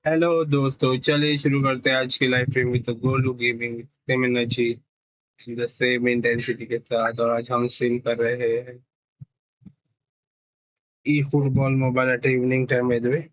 Hello दोस्तों, चलिए शुरू करते हैं आज की live stream with Golu gaming same energy the same intensity के साथ। और आज हम स्ट्रीम कर रहे हैं e football mobile at evening time by the way.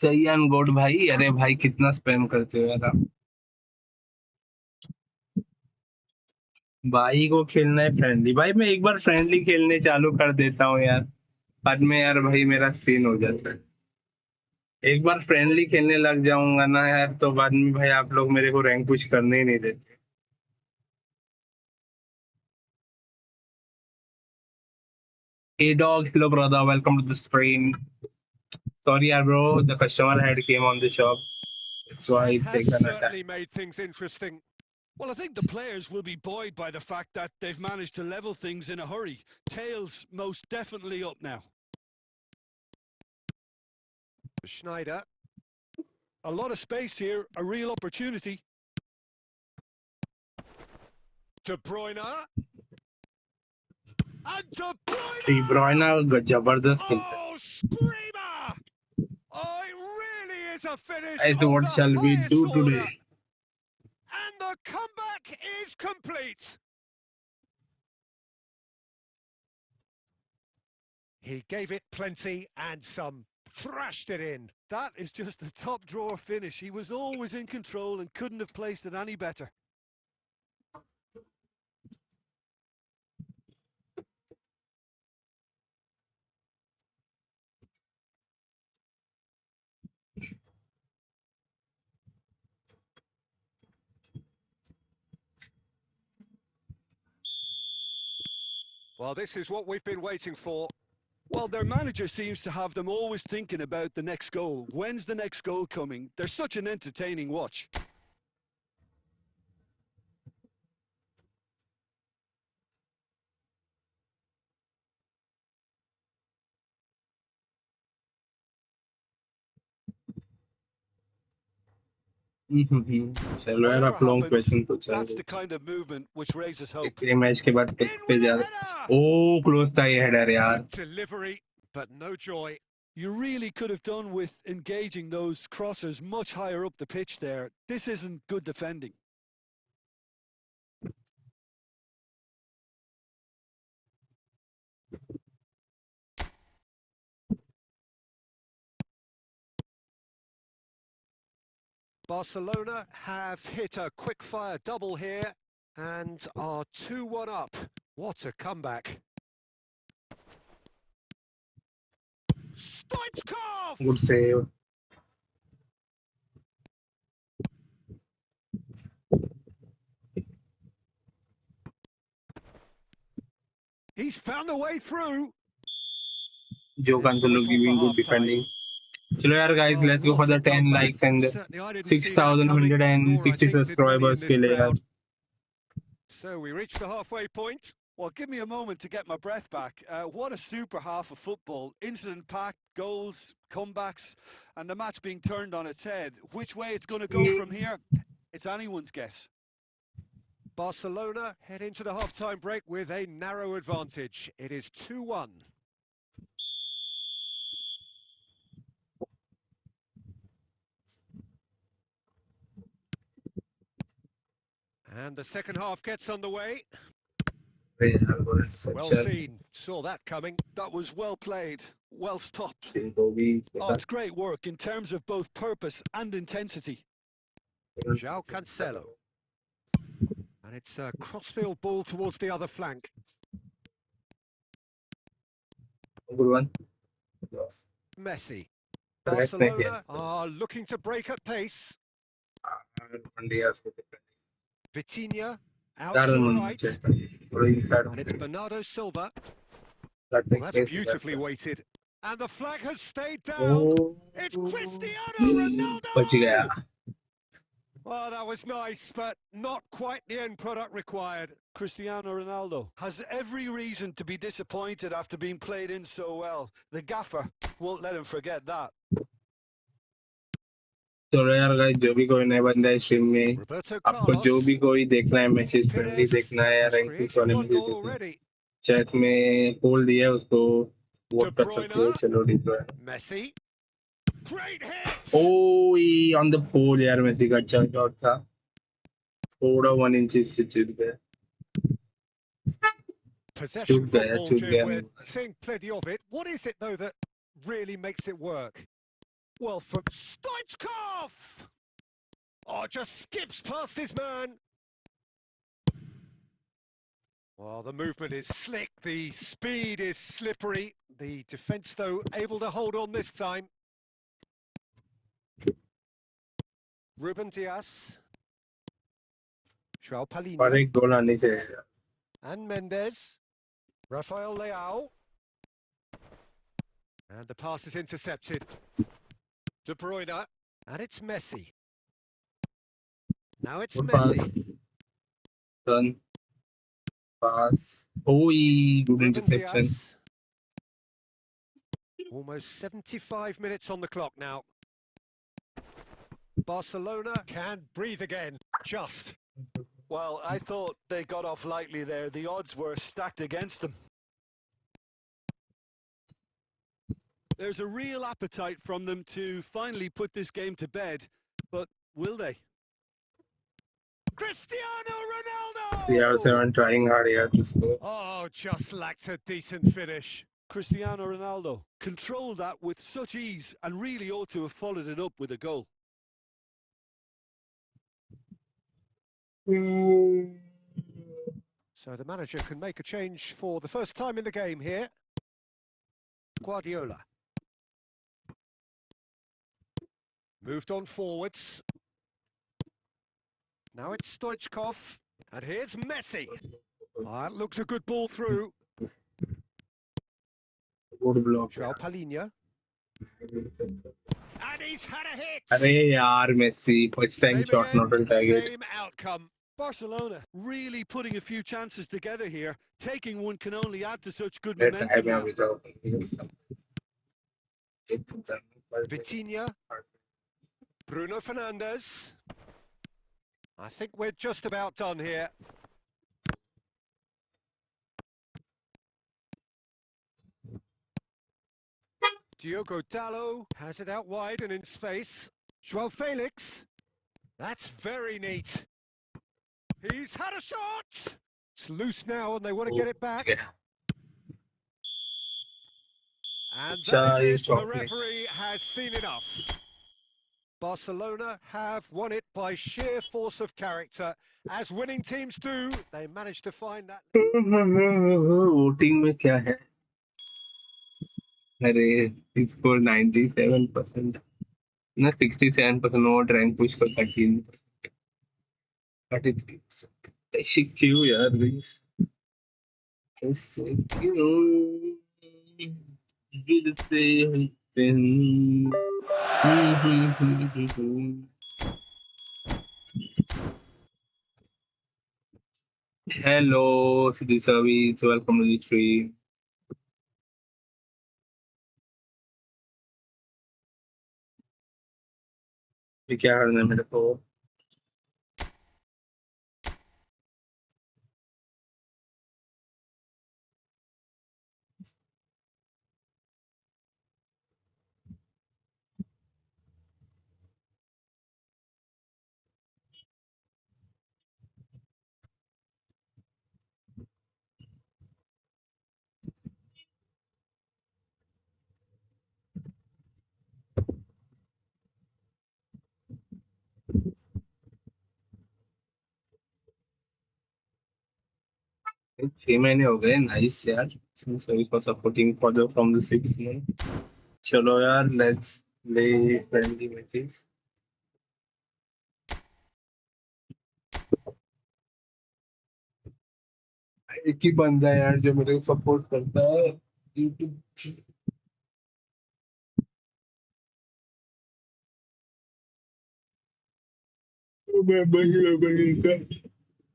सही है अनगोड भाई। अरे भाई कितना स्पैम करते हो यार आप। भाई को खेलना है फ्रेंडली। भाई मैं एक बार फ्रेंडली खेलने चालू कर देता हूँ यार, बाद में यार भाई मेरा सीन हो जाता है। एक बार फ्रेंडली खेलने लग जाऊंगा ना यार, तो बाद में भाई आप लोग मेरे को रैंक पुश करने ही नहीं देते। Hey dog, hello brother, welcome to the stream. Sorry yaar bro, the customer had came on the shop. That's That why they has gonna attack. certainly made things interesting. Well, I think the players will be buoyed by the fact that they've managed to level things in a hurry. Tails most definitely up now. Schneider. A lot of space here, a real opportunity. De Bruyne. And De De Bruyne! Bruyne जबरदस्त खेलता है। Oh, screamer! Oh, it really is a finish Guys, of what the shall we highest do order. today? And the comeback is complete. He gave it plenty and some, thrashed it in. That is just a top drawer finish. He was always in control and couldn't have placed it any better. Well, this is what we've been waiting for. Well, their manager seems to have them always thinking about the next goal. When's the next goal coming? They're such an entertaining watch. चलो यार Whatever आप लोग happens, question पूछा that's the kind of movement which raises hope. है match के बाद In पे with जा a रहे। header! ओ क्लोज था ये हेडर यार। Good delivery, but no joy. You really could have done with engaging those crossers much higher up the pitch there. This isn't good defending. Barcelona have hit a quick-fire double here and are 2-1 up. What a comeback. Stoichkov! Good save. He's found a way through. जो There's the Cancelo whistle for giving good half-time. defending. चलो यार guys, Well, let's go for what a the 10 comeback. Likes and Certainly I didn't see that coming, nor I 6160 think did many in subscribers this के लिए यार। crowd. So we reached the halfway point. Well, give me a moment to get my breath back. What a super half of football. Incident-packed, goals, comebacks, and the match being turned on its head. Which way it's going to go from here, it's anyone's guess. Barcelona head into the half-time break with a narrow advantage. It is 2-1. And the second half gets underway. Well seen, saw that coming. That was well played, well stopped. Oh, it's great work in terms of both purpose and intensity. João Cancelo. And it's a crossfield ball towards the other flank. Good one. Messi. Barcelona are looking to break at pace. Vitinha out to the right. And it's Bernardo Silva. Well, that's beautifully weighted. And the flag has stayed down. It's Cristiano Ronaldo! Well, that was nice, but not quite the end product required. Cristiano Ronaldo has every reason to be disappointed after being played in so well. The gaffer won't let him forget that. चलो यार guys, जो भी कोई नया बंदा है stream में, आपको जो भी कोई देखना है मैचेस, फ्रेंडली देखना है या रैंक पुश वाले मैचेस देखना है, चैट में पोल दिया है, उसको वोट कर सकते हो। चलो डिप्लॉय Messi. Great hit. ओ ये ऑन द पोल यार, मेसी का अच्छा शॉट था, थोड़ा 1 इंच से चूक गया। Possession football, चूक Jim. गया We're नहीं। seeing plenty of it. What is it though that really makes it work? Well, from Stoichkov! Oh, just skips past his man. Well, the movement is slick, the speed is slippery. The defence, though, able to hold on this time. Ruben Diaz. Joao और Palhinha. एक गोल आनी चाहिए. And Mendes. Rafael Leao. And the pass is intercepted. De Bruyne. And it's Messi. Now it's Messi. Pass. Turn. Pass. Oh, good Ruben interception. Diaz. Almost 75 minutes on the clock now. Barcelona can breathe again. Just. Well, I thought they got off lightly there. The odds were stacked against them. There's a real appetite from them to finally put this game to bed, but will they? Cristiano Ronaldo! CR7 trying hard here to score. Oh, just lacked a decent finish. Cristiano Ronaldo controlled that with such ease and really ought to have followed it up with a goal. So the manager can make a change for the first time in the game here. Guardiola. Moved on forwards. Now it's Stoichkov. And here's Messi. That looks a good ball through. Good block. Joao Palhinha. And he's had a hit. अरे यार Messi first time Same shot not on again, target. same outcome. Now, really putting a few chances together here. Taking one can only add to such good Let momentum now. Vitinha. Bruno Fernandes. I think we're just about done here. Diogo Dalot has it out wide and in space. Joao Felix. That's very neat. He's had a shot! It's loose now and they want to get it back. And that is it. The referee has seen enough. Barcelona have won it by sheer force of character. As winning teams do, they managed to find that. Voting में क्या है? अरे इसको 97% ना 67% vote rank push को 33%. ऐसी क्यों यार रेस? ऐसे क्यों? दिल से होते हैं. Hello, City Service. Welcome to the stream. ये क्या करना है मेरे को? छह महीने हो गए. नाइस यार. Since we for supporting further from the 6th month. चलो यार, let's play friendly matches. एक ही बंदा है यार जो मेरे को सपोर्ट करता है YouTube.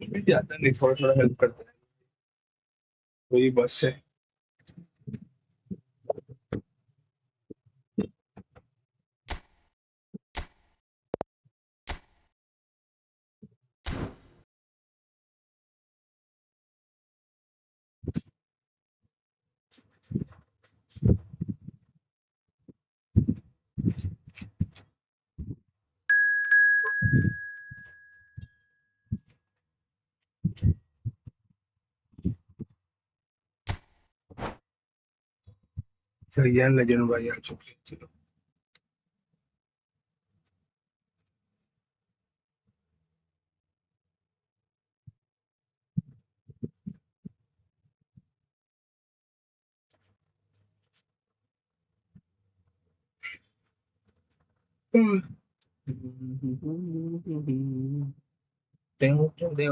मैं ज्यादा नहीं, थोड़ा थोड़ा हेल्प करता है. वही बस है. सही है, लेजेंड भाई आ चुके हैं. चलो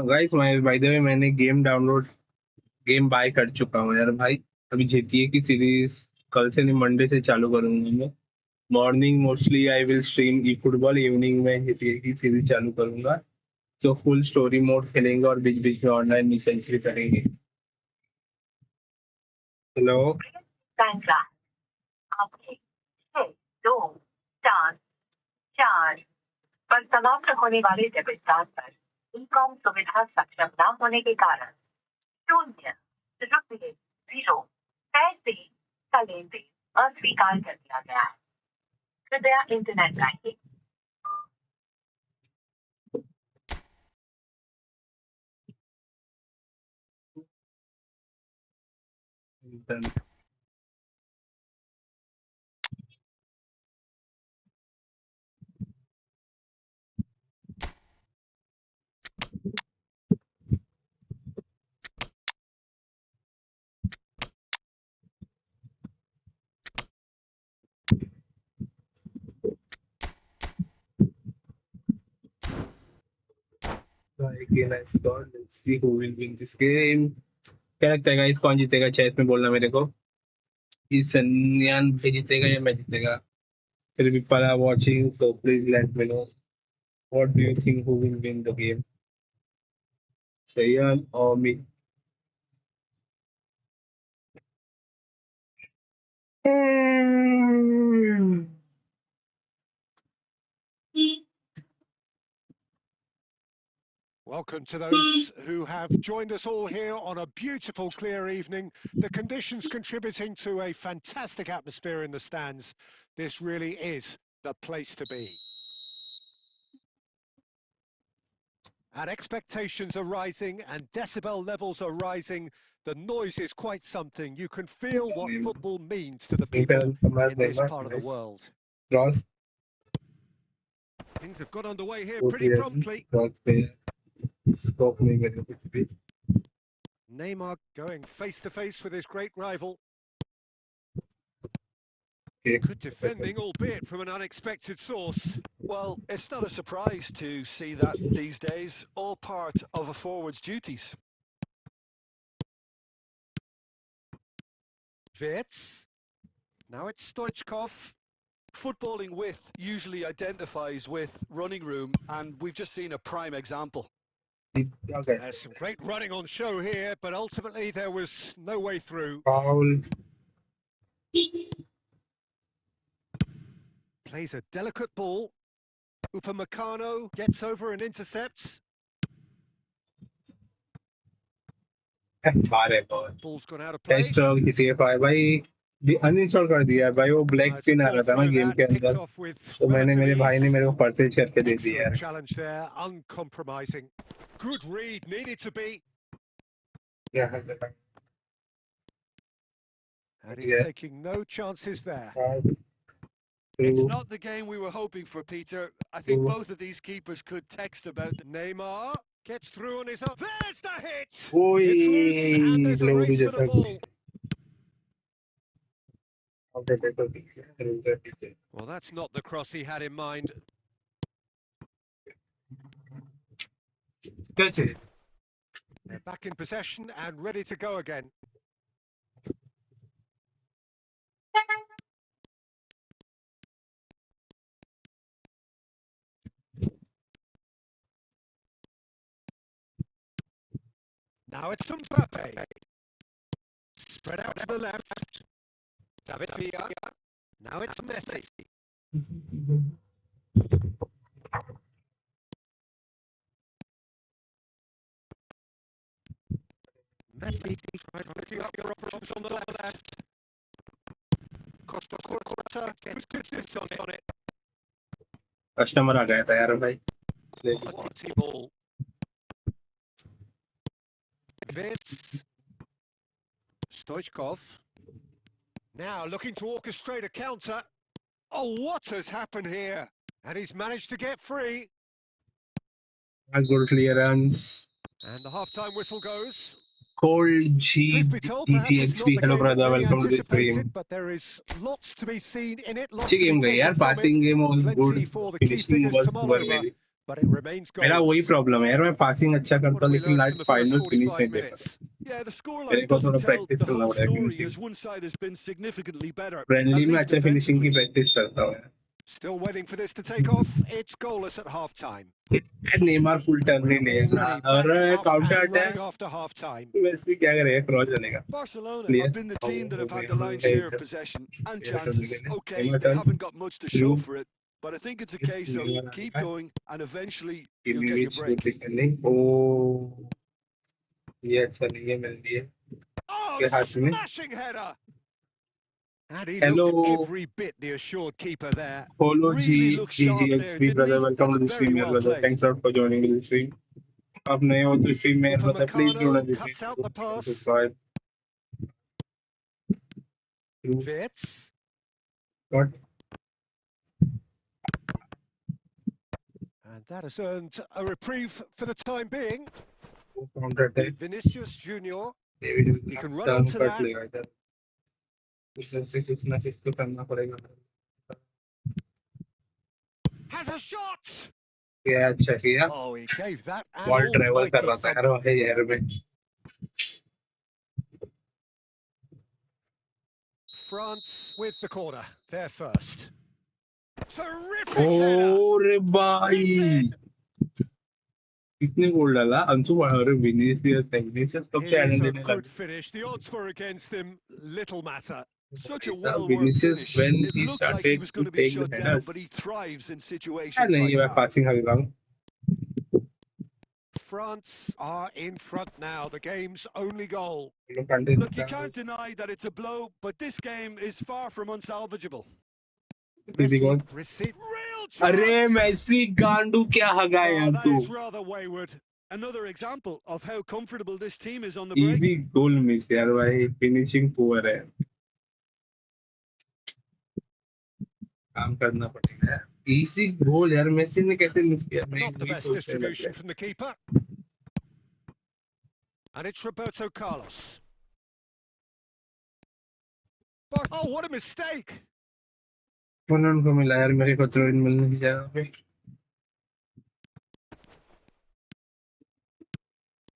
गाइस मैं बाय द वे मैंने गेम बाय कर चुका हूँ यार भाई। अभी जीटीए की सीरीज कल से नहीं मंडे से चालू करूंगा मैं। Morning mostly I will stream E football, evening में जीटीए की सीरीज चालू करूंगा। तो फुल स्टोरी मोड खेलेंगे और बीच बीच में ऑनलाइन मिशन भी करेंगे। हेलो। आपके 6, 2, 4, 4 पर समाप्त होने वाले डेबिट कार्ड पर ई-कॉम सुविधा सक्षम न होने के कारण 0 पैसे का लेन देन अस्वीकार कर दिया गया है। कृपया internet banking Again, I scored. Let's see who will win this game. क्या लगता है गाइस कौन जीतेगा? चैट में बोलना मेरे को। कि सन्यान भाई जीतेगा या मैं जीतेगा? फिर भी पला watching, so please let me know. What do you think who will win the game? Sayan or me? Welcome to those who have joined us all here on a beautiful, clear evening. The conditions contributing to a fantastic atmosphere in the stands. This really is the place to be. And expectations are rising and decibel levels are rising. The noise is quite something. You can feel what football means to the people in this part of the world. Cross. Things have got underway here pretty promptly. Scope नहीं मेरे कुछ भी। Neymar going face-to-face with his great rival. Good defending, albeit from an unexpected source. Well, it's not a surprise to see that these days, all part of a forward's duties. Wirtz. Now it's Stoichkov. Footballing width usually identifies with running room, and we've just seen a prime example. Okay. There's some great running on show here, but ultimately there was no way through. Foul. Plays a delicate ball. Upamecano gets over and intercepts. Ball's gone out of play. Hashtag GTA 5 भाई uninstall कर दिया भाई। वो black screen आ रहा था ना game के अंदर, तो मैंने मेरे भाई ने मेरे को परचेज करके दे दिया यार। Challenge there, uncompromising. Good read, needed to be. And he's taking no chances there. It's not the game we were hoping for, Peter. I think both of these keepers could text about Neymar gets through on his own. There's the hit! It's loose and there's a race for the ball. Well, that's not the cross he had in mind. They're back in possession and ready to go again. Now it's Mbappe. Spread out to the left. David Villa. Now it's Messi. Messi picking up your options on the left. Costa Corta gets distance on it. Customer आ गया था यार भाई। Quality ball. Wirtz. Stoichkov. Now looking to orchestrate a counter. Oh, what has happened here? And he's managed to get free. Good clearance. And the half-time whistle goes. Cold Truth be told, perhaps it's not GGXP. the Hello game that brother, many welcome to the anticipated, stream. but there is lots to be seen in it, lots अच्छी to be game गई यार, taken from it. Passing game was Plenty good, for the key finishing figures was to mull poor over, मेरी. but it remains मेरा वही goals. Problem है यार, मैं passing अच्छा What करता have हूँ we लेकिन learned last from the first final finish 45 नहीं दे पाता. Yeah, the मेरे scoreline को doesn't थोड़ा tell प्रैक्टिस the करना whole पड़ेगा story finishing. as one side has been significantly better, friendly at में least अच्छा फिनिशिंग की defensively. प्रैक्टिस करता हूँ यार. Still waiting for this to take off. It's goalless at half-time. Neymar full turn We're नहीं लेगा. already back अरे up counter and running attack. after half-time. वैसे क्या करेगा, क्रॉस चलेगा. Barcelona clear. have been the team that have had the हम lion's गए share of इधर. possession and ये सुनने के chances. लिए. Okay, Neymar they turn. haven't got much to through. show for it, but I think it's a case of Neymar keep आएगा. going and eventually you'll get your किलीविच break. नहीं. ओ, ये अच्छा नहीं है मेरे लिए. Oh, के हाथ में. smashing header! And he hello. looked every bit the assured keeper there. Follow Really looked sharp there, GGXP didn't brother. he? Welcome That's to the very stream, well brother. played. Thanks out for joining the stream. आप नए हो तो stream में Upper brother, please do not Meccano cuts out the pass. subscribe. Fitz. What? And that has earned a reprieve for the time being. Counter attack. Vinicius Junior. David He can run turn onto cut that. लेगा इधर. कुछ ना कुछ तो करना पड़ेगा. Has a shot! क्या अच्छा किया. Oh, he gave that an ball travel कर almighty रहा था thump. यार वही एयर में. France with the corner. They're first. Terrific header! ओरे It's भाई. in! कितने गोल डाला अंशु. अरे विनीसियस कब It से is आने a देने good लगा. finish. The odds were against him. Little matter. Such a Vinicius well-worked finish. when It he looked like he started was to going to be take the shut down, headers. but he thrives in Ah, situations नहीं, like मैं that. passing हक रहा हूँ. France are in front now. The game's only goal. Look, you can't deny that it's a blow, but this game is far from unsalvageable. Messi received real अरे chance. Messi गांडू क्या हगा Oh, यार that तू. is rather wayward. Another example of how comfortable this team is on the break. Easy goal miss यार भाई. Finishing poor है. काम करना पड़ेगा यार. इजी गोल यार. मेसी ने कैसे मिस किया. मैं Not the वही best सोचने लग distribution गया. from the keeper. And it's Roberto Carlos. But, oh, what a mistake! फनन को मिला यार. मेरे को थ्रो इन मिलने की जगह पे.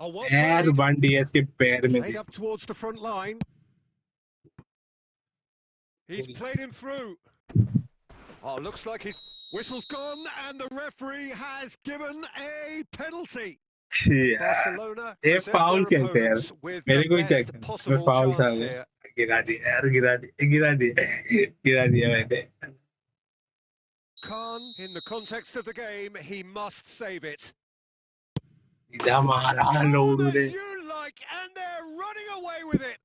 Oh, well यार played. वन डीएस के पैर में Played थी. up towards the front line. He's played him through. Oh, looks like his whistle's gone and the referee has given a penalty. Barcelona ये present फाउल their कैसे यार. opponents with मेरे the को ही check best करना. मैं possible foul था. chance here. गिरा दिया यार. गिरा दिया मैंने. Khan, in the context of the game, he must save it. सीधा मारा Come लोड as ने. you like, and they're running away with it.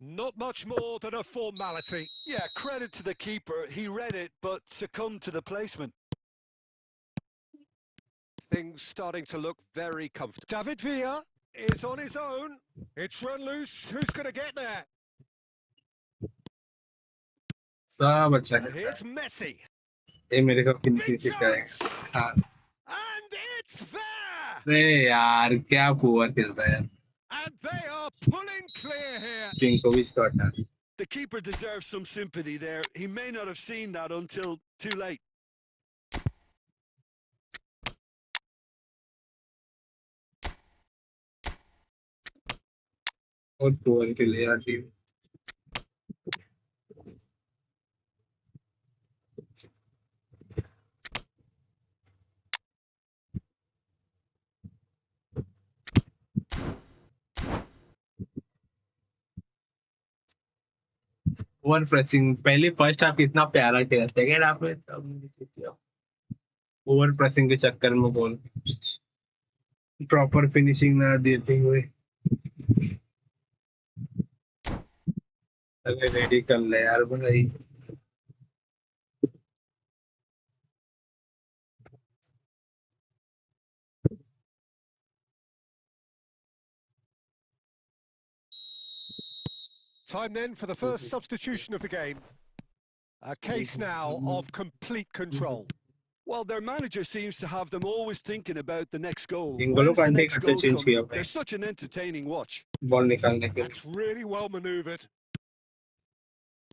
Not much more than a formality. Yeah, credit to the keeper. He read it, but succumbed to the placement. Things starting to look very comfortable. David Villa is on his own. It's run loose. Who's going to get there? सब अच्छा And है. here's Messi. ये मेरे को Big finishing chance! सिखाएगा. हाँ. And it's there! अरे यार क्या पुअर खेलता है यार. And they are pulling clear here. जिंकोविच का हटा. The keeper deserves some sympathy there. He may not have seen that until too late. और पुअर खेले यार टीम. ओवर प्रेसिंग पहले फर्स्ट हाफ इतना प्यारा खेला. सेकंड हाफ में सब ओवर प्रेसिंग के चक्कर में गोल. प्रॉपर फिनिशिंग ना देते हुए. अरे रेडी कर ले यार भाई. Time then for the first substitution of the game. A case now of complete control. Well, their manager seems to have them always thinking about the next goal. इनको When's लोग the अंडे next अच्छा goal change किया coming? भाई They're such an entertaining watch. Ball निकालने के लिए That's really well manoeuvred.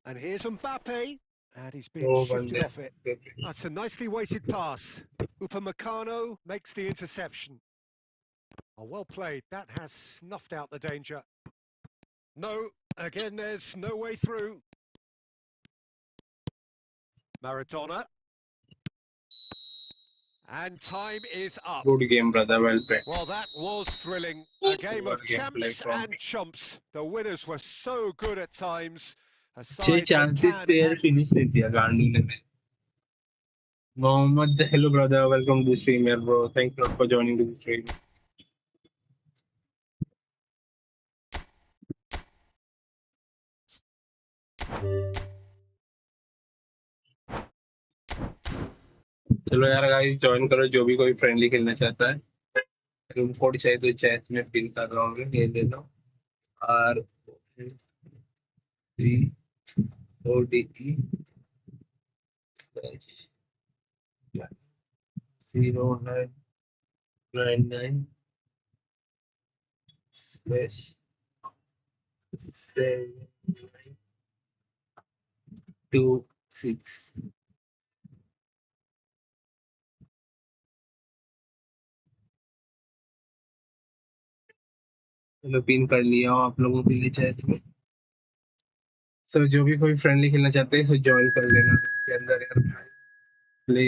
And here's Mbappe. And he's being दो shifted बंदे off it. That's a nicely weighted pass. Upamecano makes the interception. Oh, well played. That has snuffed out the danger. No, again, there's no way through. Maradona. And time is up. Good game brother well played Well, that was thrilling. A game of Good game play champs from and chumps. The winners were so good at times. A 6 side that chances can थे यार and finish नहीं किया गांडू ने Mohammad hello brother welcome to stream यार bro thank you for joining to stream चलो यार guys join करो जो भी कोई फ्रेंडली खेलना चाहता है रूम कोड चाहिए तो चैट में पिन कर रहा हूँ ये ले लो आर 3 ODE 0999 slash 726 चलो पिन कर लिया हूँ आप लोगों के लिए चैट में सो जो भी कोई फ्रेंडली खेलना चाहते हैं सो ज्वाइन कर लेना के अंदर यार play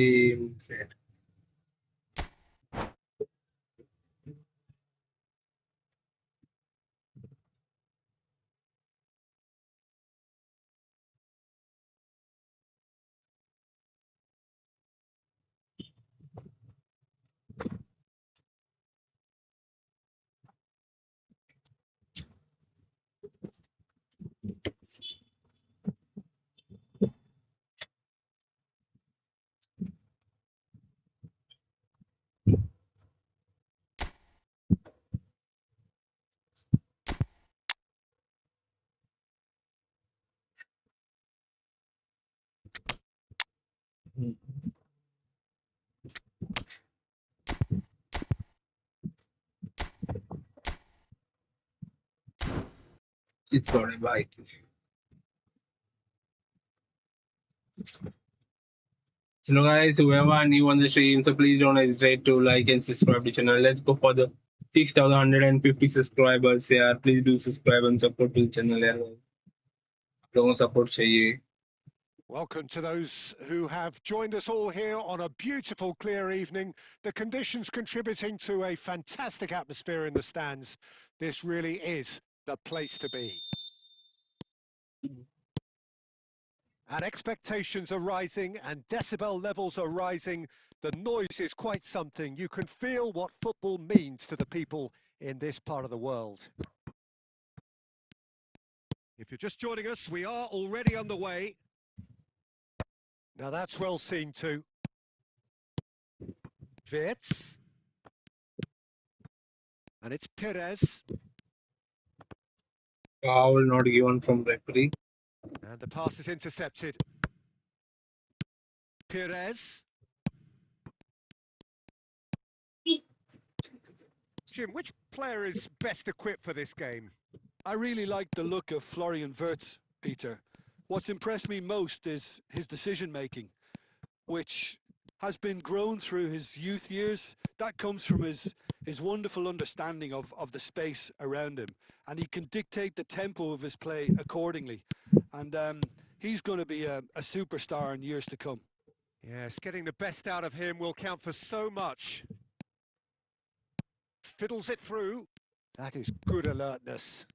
It's got a bike. Hello guys, whoever new on the stream, so please don't hesitate to like and subscribe to the channel. Let's go for the 6,150 subscribers here. Please do subscribe and support to the channel यार. लोगों support चाहिए. welcome to those who have joined us all here on a beautiful, clear evening. The conditions contributing to a fantastic atmosphere in the stands. This really is the place to be. And expectations are rising and decibel levels are rising. The noise is quite something. You can feel what football means to the people in this part of the world. If you're just joining us, we are already underway. Now that's well seen too. Wirtz. And it's Perez. Foul not given from referee. And the pass is intercepted. Perez. Jim, which player is best equipped for this game? I really like the look of Florian Wirtz, Peter. What's impressed me most is his decision-making, which has been grown through his youth years. That comes from his wonderful understanding of the space around him. And he can dictate the tempo of his play accordingly. And he's going to be a superstar in years to come. Yes, getting the best out of him will count for so much. Fiddles it through. That is good alertness.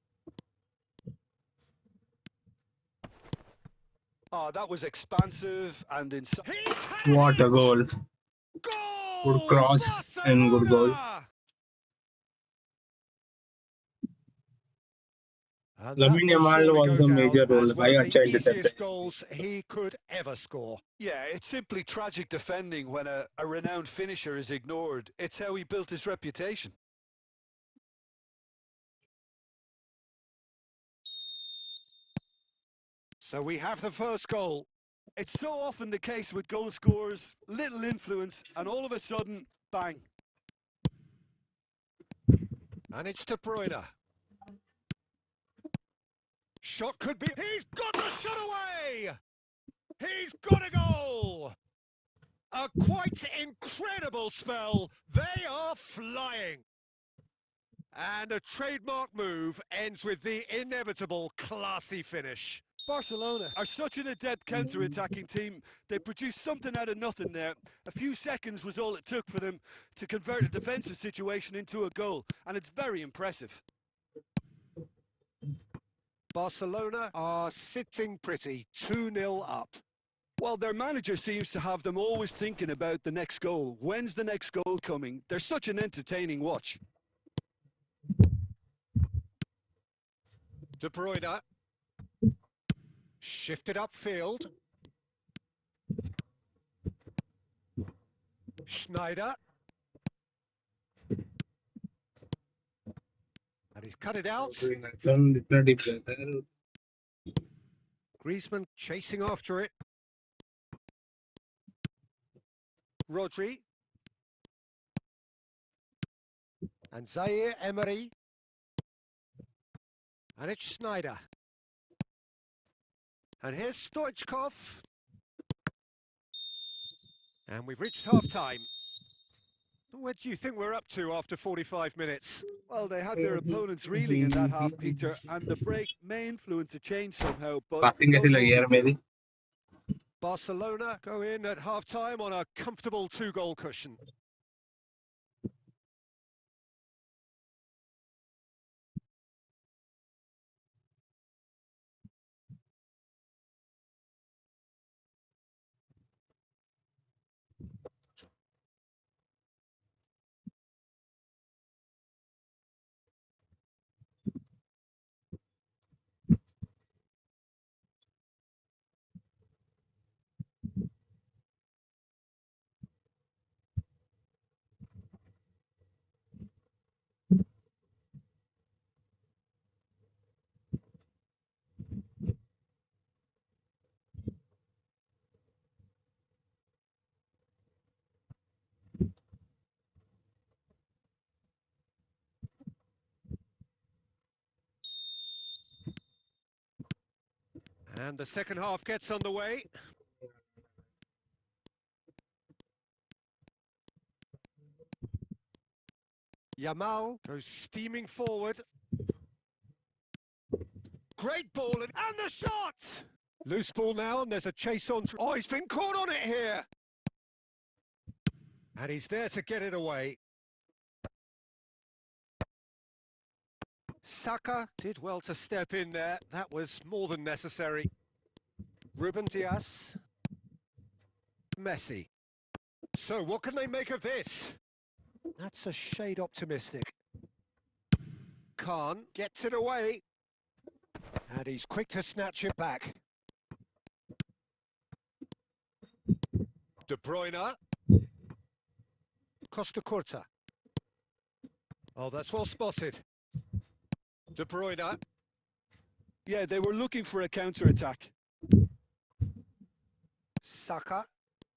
Oh, that was expansive and inside. What a goal. Goal! Good cross and good goal. Lamine Yamal was a major role. One भाई of the अच्छा easiest intercepted. goals he could ever score. Yeah, it's simply tragic defending when a renowned finisher is ignored. It's how he built his reputation. So we have the first goal. It's so often the case with goal scorers, little influence, and all of a sudden, bang. And it's De Bruyne. Shot could be... He's got the shot away! He's got a goal! A quite incredible spell. They are flying. And a trademark move ends with the inevitable classy finish. Barcelona are such an adept counter-attacking team. They produced something out of nothing there. A few seconds was all it took for them to convert a defensive situation into a goal, and it's very impressive. Barcelona are sitting pretty, 2-0 up. Well, their manager seems to have them always thinking about the next goal. When's the next goal coming? They're such an entertaining watch. De Bruyne. Shifted upfield. Schneider. And he's cut it out. Griezmann chasing after it. Rodri. And Zaire Emery. And it's Schneider. And here's Stoichkov. And we've reached half-time. What do you think we're up to after 45 minutes? Well, they had their opponents reeling in that half, Peter, and the break may influence a change somehow, but Barcelona go in at half-time on a comfortable 2-goal cushion. And the second half gets underway. Yamal goes steaming forward. Great ball and the shot! Loose ball now and there's a chase on. Oh, he's been caught on it here! And he's there to get it away. Saka did well to step in there. That was more than necessary. Ruben Dias. Messi. So what can they make of this? That's a shade optimistic. Khan gets it away. And he's quick to snatch it back. De Bruyne. Costa Curta. Oh, that's well spotted. De Bruyne. yeah, they were looking for a counter-attack. Saka.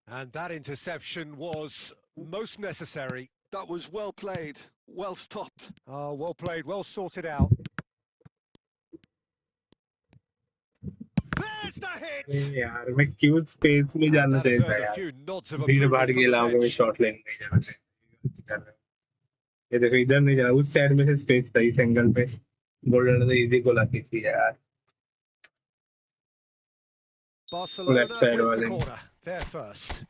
And that interception was most necessary. That was well played, well stopped. Oh, well played, well sorted out. There's the hit! यार मैं cute space में जाना That has चाहता earned a यार few nods of भीड़ approval भाड़ from के the इलाकों में bench. शॉट लेने नहीं जाना चाहिए। ये देखो इधर नहीं जाना, उस साइड में से स्पेस था इस एंगल पे, गोल्डन तो इजी गोल आती थी यार। Barcelona Left side with the वाले corner. They're first.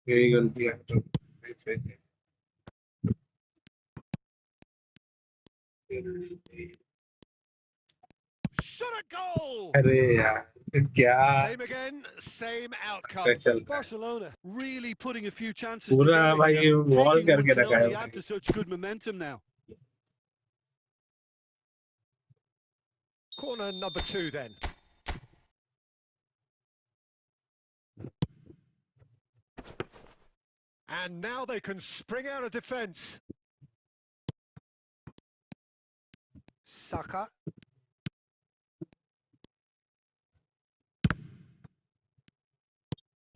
यही गलती है तो इस पे से। Shot a goal! अरे यार क्या Same again, same outcome. चल रहा है। Barcelona really putting a few chances पूरा together भाई here. वॉल Taking one करके can रखा है only भाई। add to such good momentum now. Corner number 2 then. And now they can spring out of defence. Saka.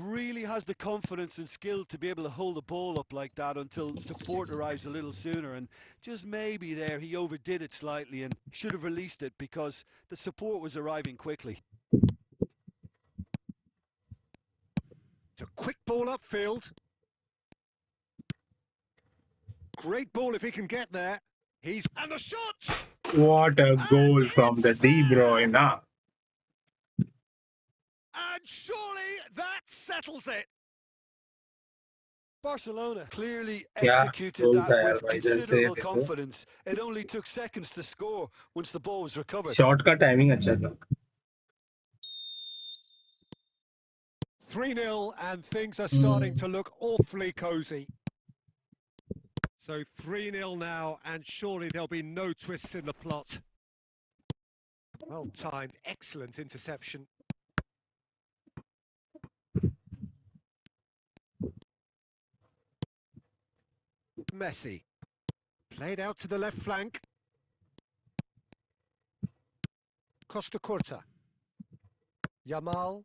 really has the confidence and skill to be able to hold the ball up like that until support arrives a little sooner, and just maybe there he overdid it slightly and should have released it because the support was arriving quickly. It's a quick ball upfield. Great ball if he can get there. And the shot! What a goal from the De Bruyne. And surely that settles it. Barcelona clearly Yeah, executed goal that tha yaar with bhai, idhar se considerable dekho. confidence. It only took seconds to score once the ball was recovered. Shot का timing अच्छा था. 3-0 and things are starting to look awfully cosy. So 3-0 now, and surely there'll be no twists in the plot. Well timed, excellent interception. Messi. Played out to the left flank. Costa Curta. Yamal.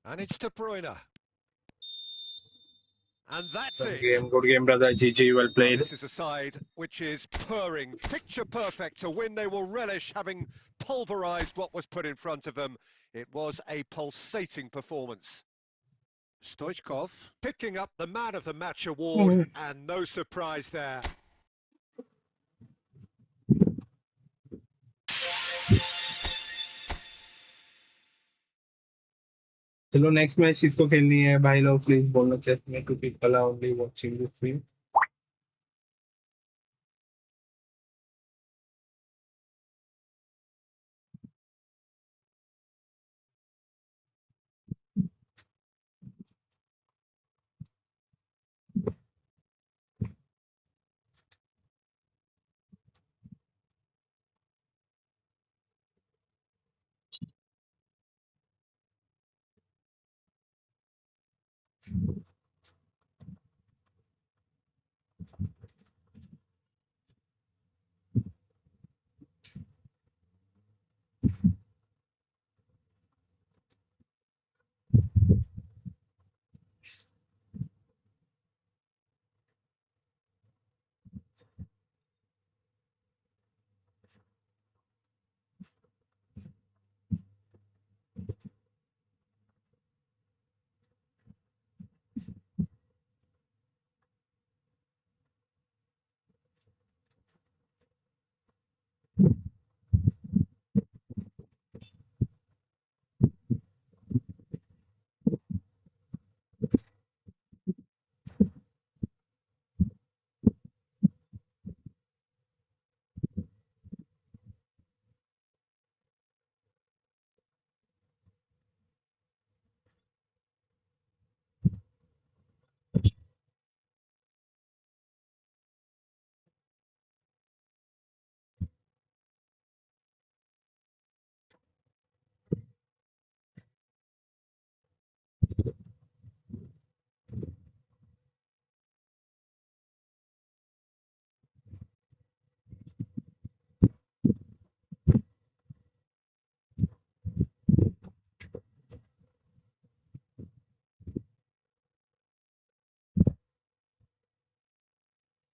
And it's De Bruyne. And that's it. Good game, brother. GG, well Well, played. this is a side which is purring, picture perfect to win. They will relish having pulverised what was put in front of them. It was a pulsating performance. Stoichkov picking up the Man of the Match award, and no surprise there. चलो next match किसको खेलनी है भाई लोग please बोलना chat में two people are only watching this stream.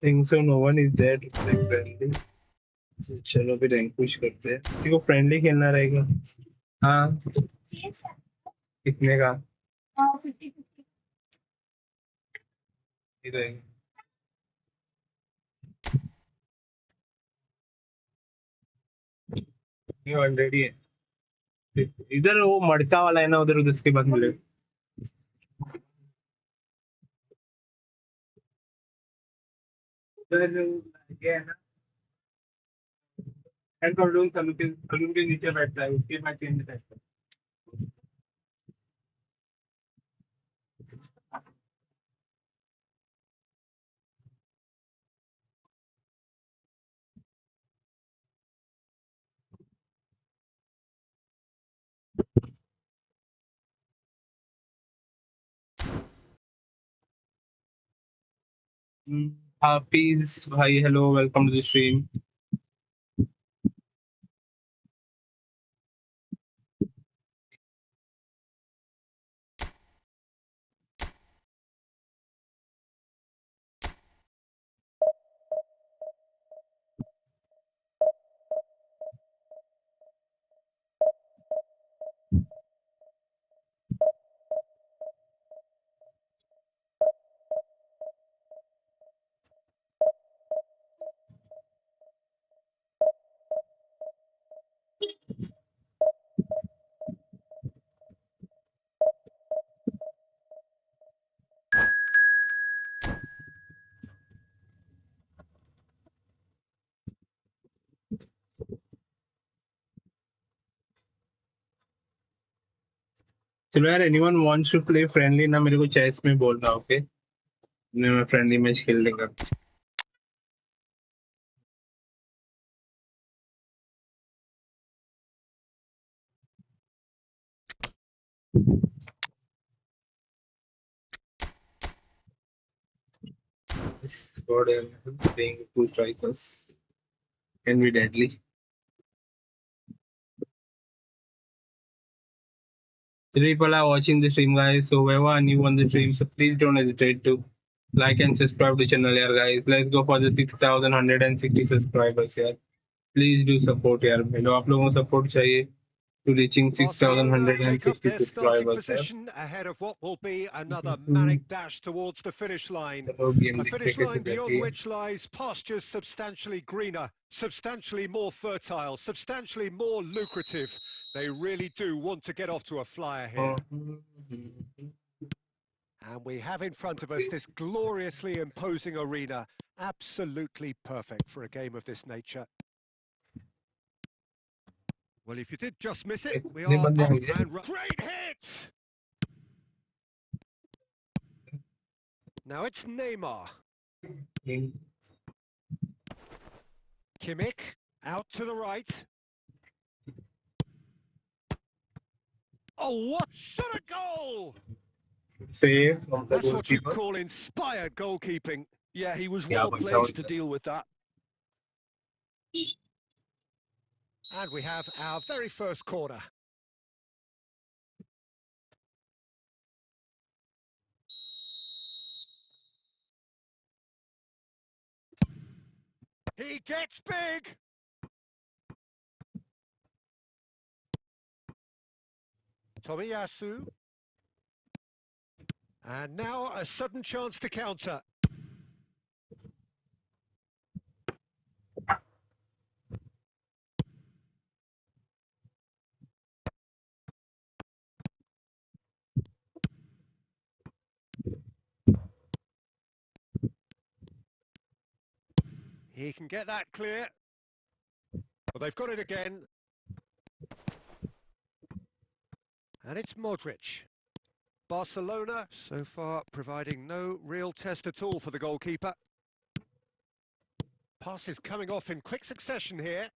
think so no one is there to play friendly. चलो भी रैंक पुश करते हैं. किसी को फ्रेंडली खेलना रहेगा? हाँ, कितने का? 50 रहेगा. ये ऑलरेडी है. इधर वो मड़का वाला है ना, उधर उधर उसके बाद मिले. उधर ये है ना, एंड सलून के नीचे बैठता है, उसके बाद चेंज बैठता है. Hafiz bhai, hello, welcome to the stream. चलो यार, anyone wants to play friendly ना मेरे को चेस में बोलना, ओके? मैं फ्रेंडली मैच खेल लेगा. This God, I'm playing 2 strikers can be deadly. Three people are watching the stream, guys. So whoever new on the stream, so please don't hesitate to like and subscribe to the channel here, guys. Let's go for the 6,160 subscribers here. Please do support here. मेरे आप लोगों को support चाहिए to reaching Barcelona take up 6,160 their starting subscribers here. position ahead of what will be another manic dash towards the finish line. A finish line beyond which lies pastures substantially greener, substantially more fertile, substantially more lucrative. They really do want to get off to a flyer here. And we have in front of us this gloriously imposing arena, absolutely perfect for a game of this nature. Well, if you did just miss it, we are up and great hit! Now it's Neymar. Kimmich, out to the right. Oh, what? Shot a goal! Save. That's what you call inspired goalkeeping. Yeah, he was well placed to deal with that. And we have our very first corner. He gets big! Tomiyasu. And now a sudden chance to counter. He can get that clear. Well, they've got it again. And it's Modric. Barcelona, so far, providing no real test at all for the goalkeeper. Passes coming off in quick succession here.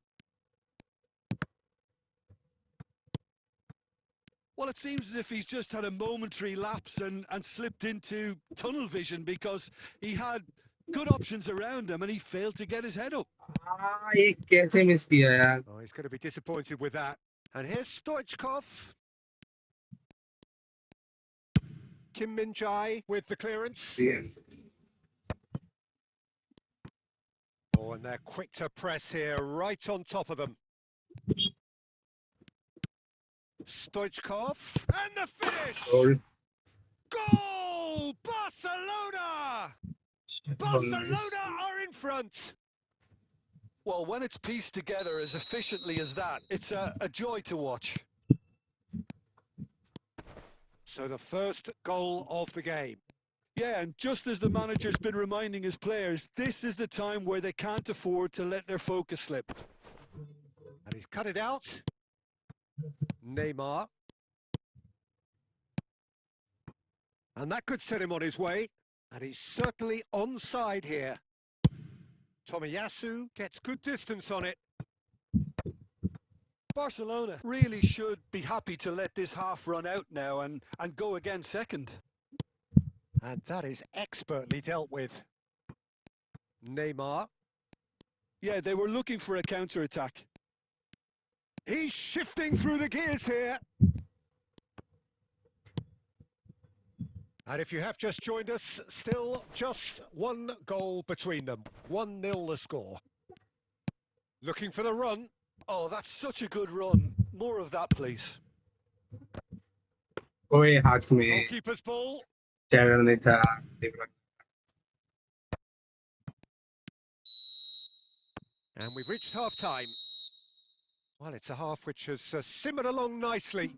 Well, it seems as if he's just had a momentary lapse and slipped into tunnel vision, because he had good options around him and he failed to get his head up. Oh, he's going to be disappointed with that. And here's Stoichkov. Kim Min-jae with the clearance. Yeah. Oh, and they're quick to press here, right on top of them. Stoichkov, and the finish! Goal! Barcelona! Barcelona are in front! Well, when it's pieced together as efficiently as that, it's a joy to watch. So the first goal of the game. Yeah, and just as the manager's been reminding his players, this is the time where they can't afford to let their focus slip. And he's cut it out. Neymar. And that could set him on his way. And he's certainly onside here. Tomiyasu gets good distance on it. Barcelona really should be happy to let this half run out now and go again second. And that is expertly dealt with. Neymar. Yeah, they were looking for a counter-attack. He's shifting through the gears here. And if you have just joined us, still just one goal between them. 1-0 the score. Looking for the run. Oh, that's such a good run. More of that, please. Goalkeeper's ball. And we've reached half-time. Well, it's a half which has simmered along nicely,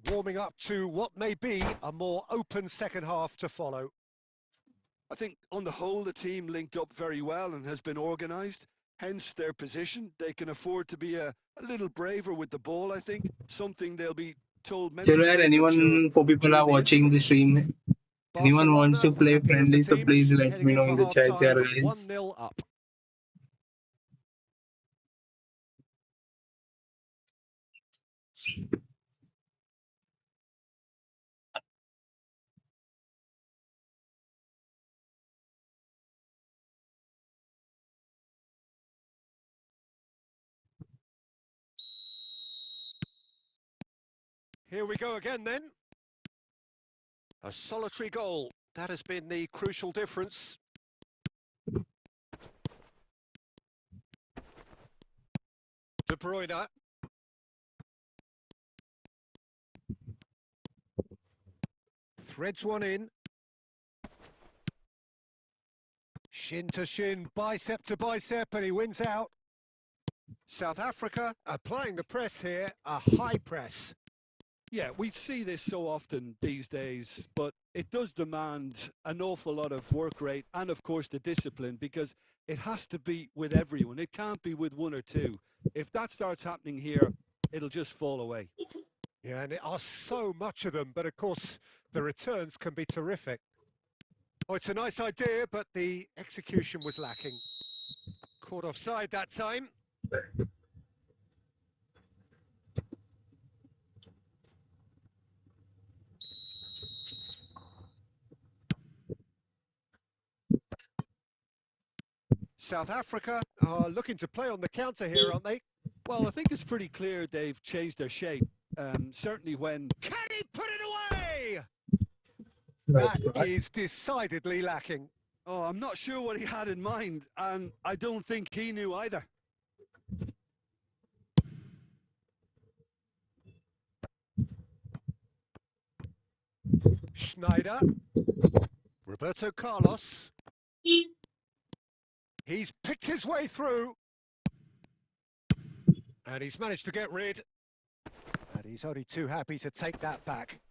warming up to what may be a more open second half to follow. I think on the whole the team linked up very well and has been organised, hence their position. They can afford to be a little braver with the ball, I think, something they'll be told many चलो times, यार, I'm anyone sure, for people are during the watching the stream. Anyone wants to play happy with the friendly, so teams, please let heading me in know for in the chat, half-time, guys. 1-0 up. Here we go again then. A solitary goal. That has been the crucial difference. De Bruyne. Threads one in. Shin to shin, bicep to bicep, and he wins out. South Africa applying the press here, a high press. Yeah, we see this so often these days, but it does demand an awful lot of work rate and, of course, the discipline, because it has to be with everyone. It can't be with one or two. If that starts happening here, it'll just fall away. Yeah, and there are so much of them, but of course the returns can be terrific. Oh, it's a nice idea, but the execution was lacking. Caught offside that time. South Africa are looking to play on the counter here, aren't they? Well, I think it's pretty clear they've changed their shape. Certainly when... Can he put it away? That is decidedly lacking. Oh, I'm not sure what he had in mind, and I don't think he knew either. Schneider. Roberto Carlos. He's picked his way through. And he's managed to get rid. And he's only too happy to take that back.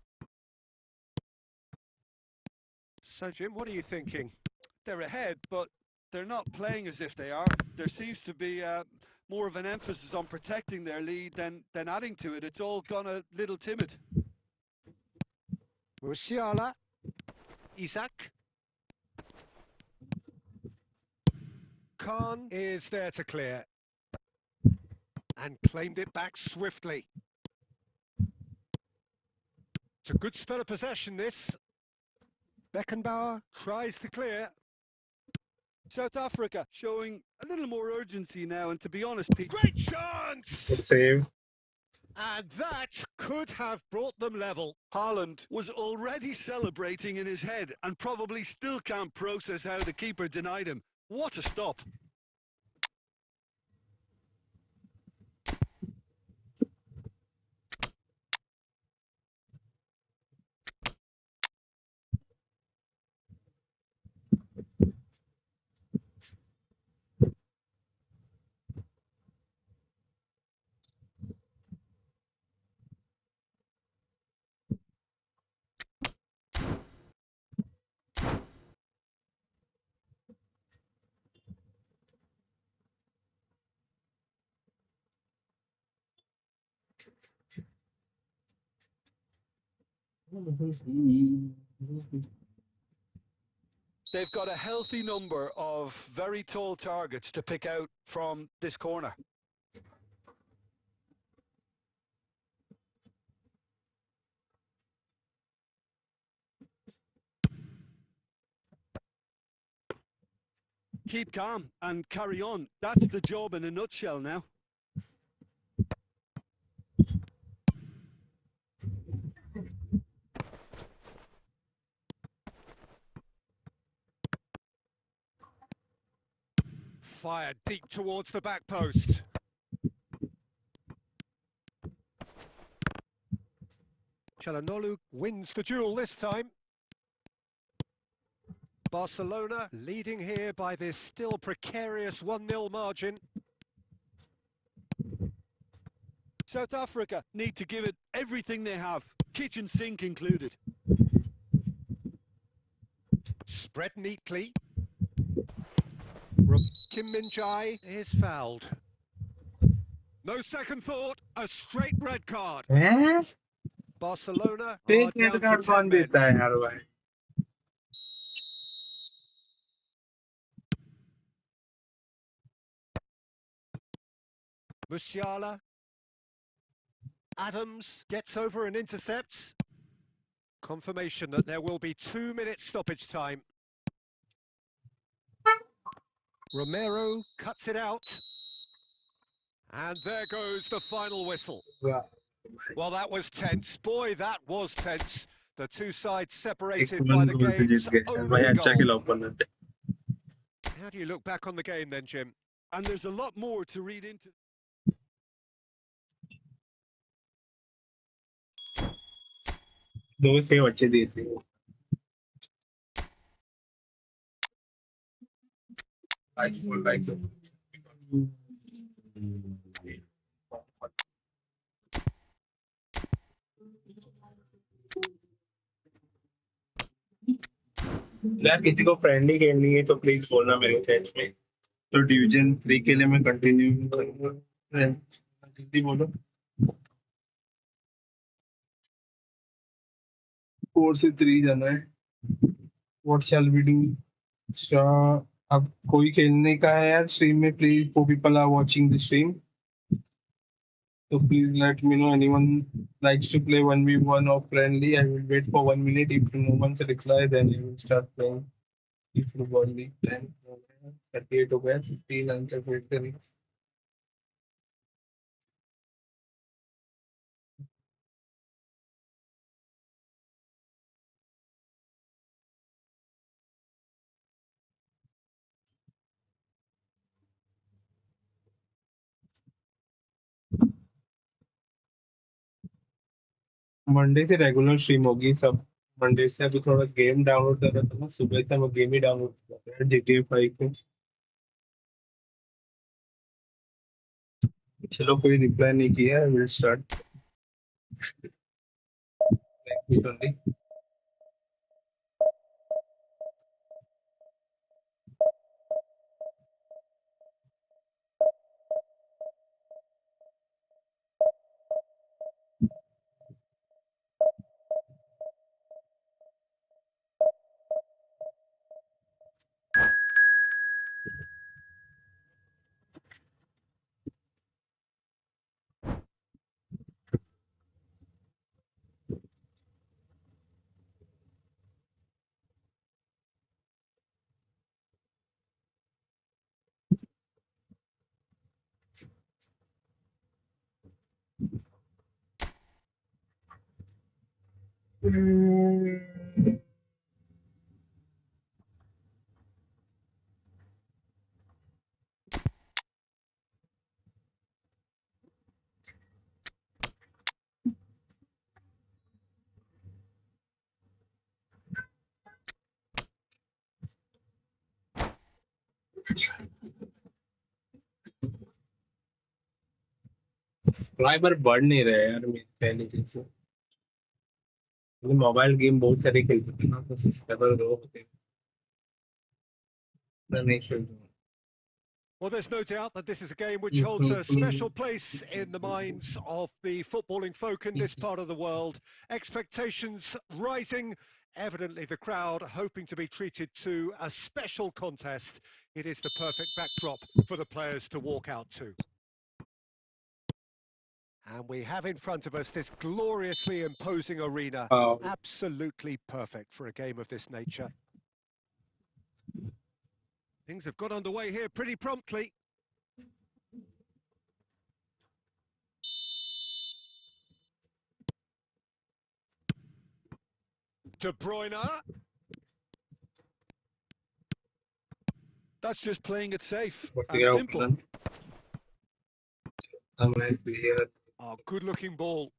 So, Jim, what are you thinking? They're ahead, but they're not playing as if they are. There seems to be more of an emphasis on protecting their lead than adding to it. It's all gone a little timid. Musiala. Isaac. Khan is there to clear. And claimed it back swiftly. It's a good spell of possession, this. Beckenbauer tries to clear. South Africa showing a little more urgency now, and to be honest, Pete... Great chance! Good save. And that could have brought them level. Haaland was already celebrating in his head and probably still can't process how the keeper denied him. What a stop. They've got a healthy number of very tall targets to pick out from this corner. Keep calm and carry on. That's the job in a nutshell now. Fired deep towards the back post. Çalhanoğlu wins the duel this time. Barcelona leading here by this still precarious 1-0 margin. South Africa need to give it everything they have, kitchen sink included. Spread neatly. Kim Min-jae is fouled. No second thought, a straight red card. Barcelona fake are red down to card 10 कौन men. देता है यार भाई? Musiala. Adams gets over and intercepts. Confirmation that there will be 2 minutes stoppage time. Romero cuts it out. And there goes the final whistle. Well, that was tense. Boy, that was tense. The two sides एक separated by one the गोल से जीत game's गए भाई, only अच्छा goal. खेला opponent. How do you look back on the game then, Jim? And there's a lot more to read into. दो save अच्छे दिए थे. यार किसी को फ्रेंडली खेलनी है तो प्लीज बोलना मेरे चैट में. तो डिवीजन 3 के लिए मैं कंटिन्यू करूंगा. जल्दी बोलो. 4 से 3 जाना है. What shall we do? अब कोई खेलने का है यार स्ट्रीम में? Please four people are watching the stream, so please let me know anyone likes to play 1v1 or friendly. I will wait for 1 minute. If no one's reply, then I will start playing. If football league 10 38 हो गया, 15 answer wait करें. Monday से regular stream होगी सब. Monday से अभी थोड़ा game download कर रहा था ना, सुबह से मैं गेम ही डाउनलोड कर रहा था GTA 5 को. चलो कोई रिप्लाई नहीं किया. I will start. सब्सक्राइबर बढ़ नहीं रहे यार मेरे पहले जैसे. मोबाइल गेम बहुत सारे खेलते थे ना, तो सब्सक्राइबर लो होते नहीं खेलते. Well, there's no doubt that this is a game which holds a special place in the minds of the footballing folk in this part of the world. Expectations rising. Evidently, the crowd hoping to be treated to a special contest. It is the perfect backdrop for the players to walk out to. And we have in front of us this gloriously imposing arena. Absolutely perfect for a game of this nature. Things have got underway here pretty promptly. De Bruyne. That's just playing it safe and simple. Oh, good-looking ball.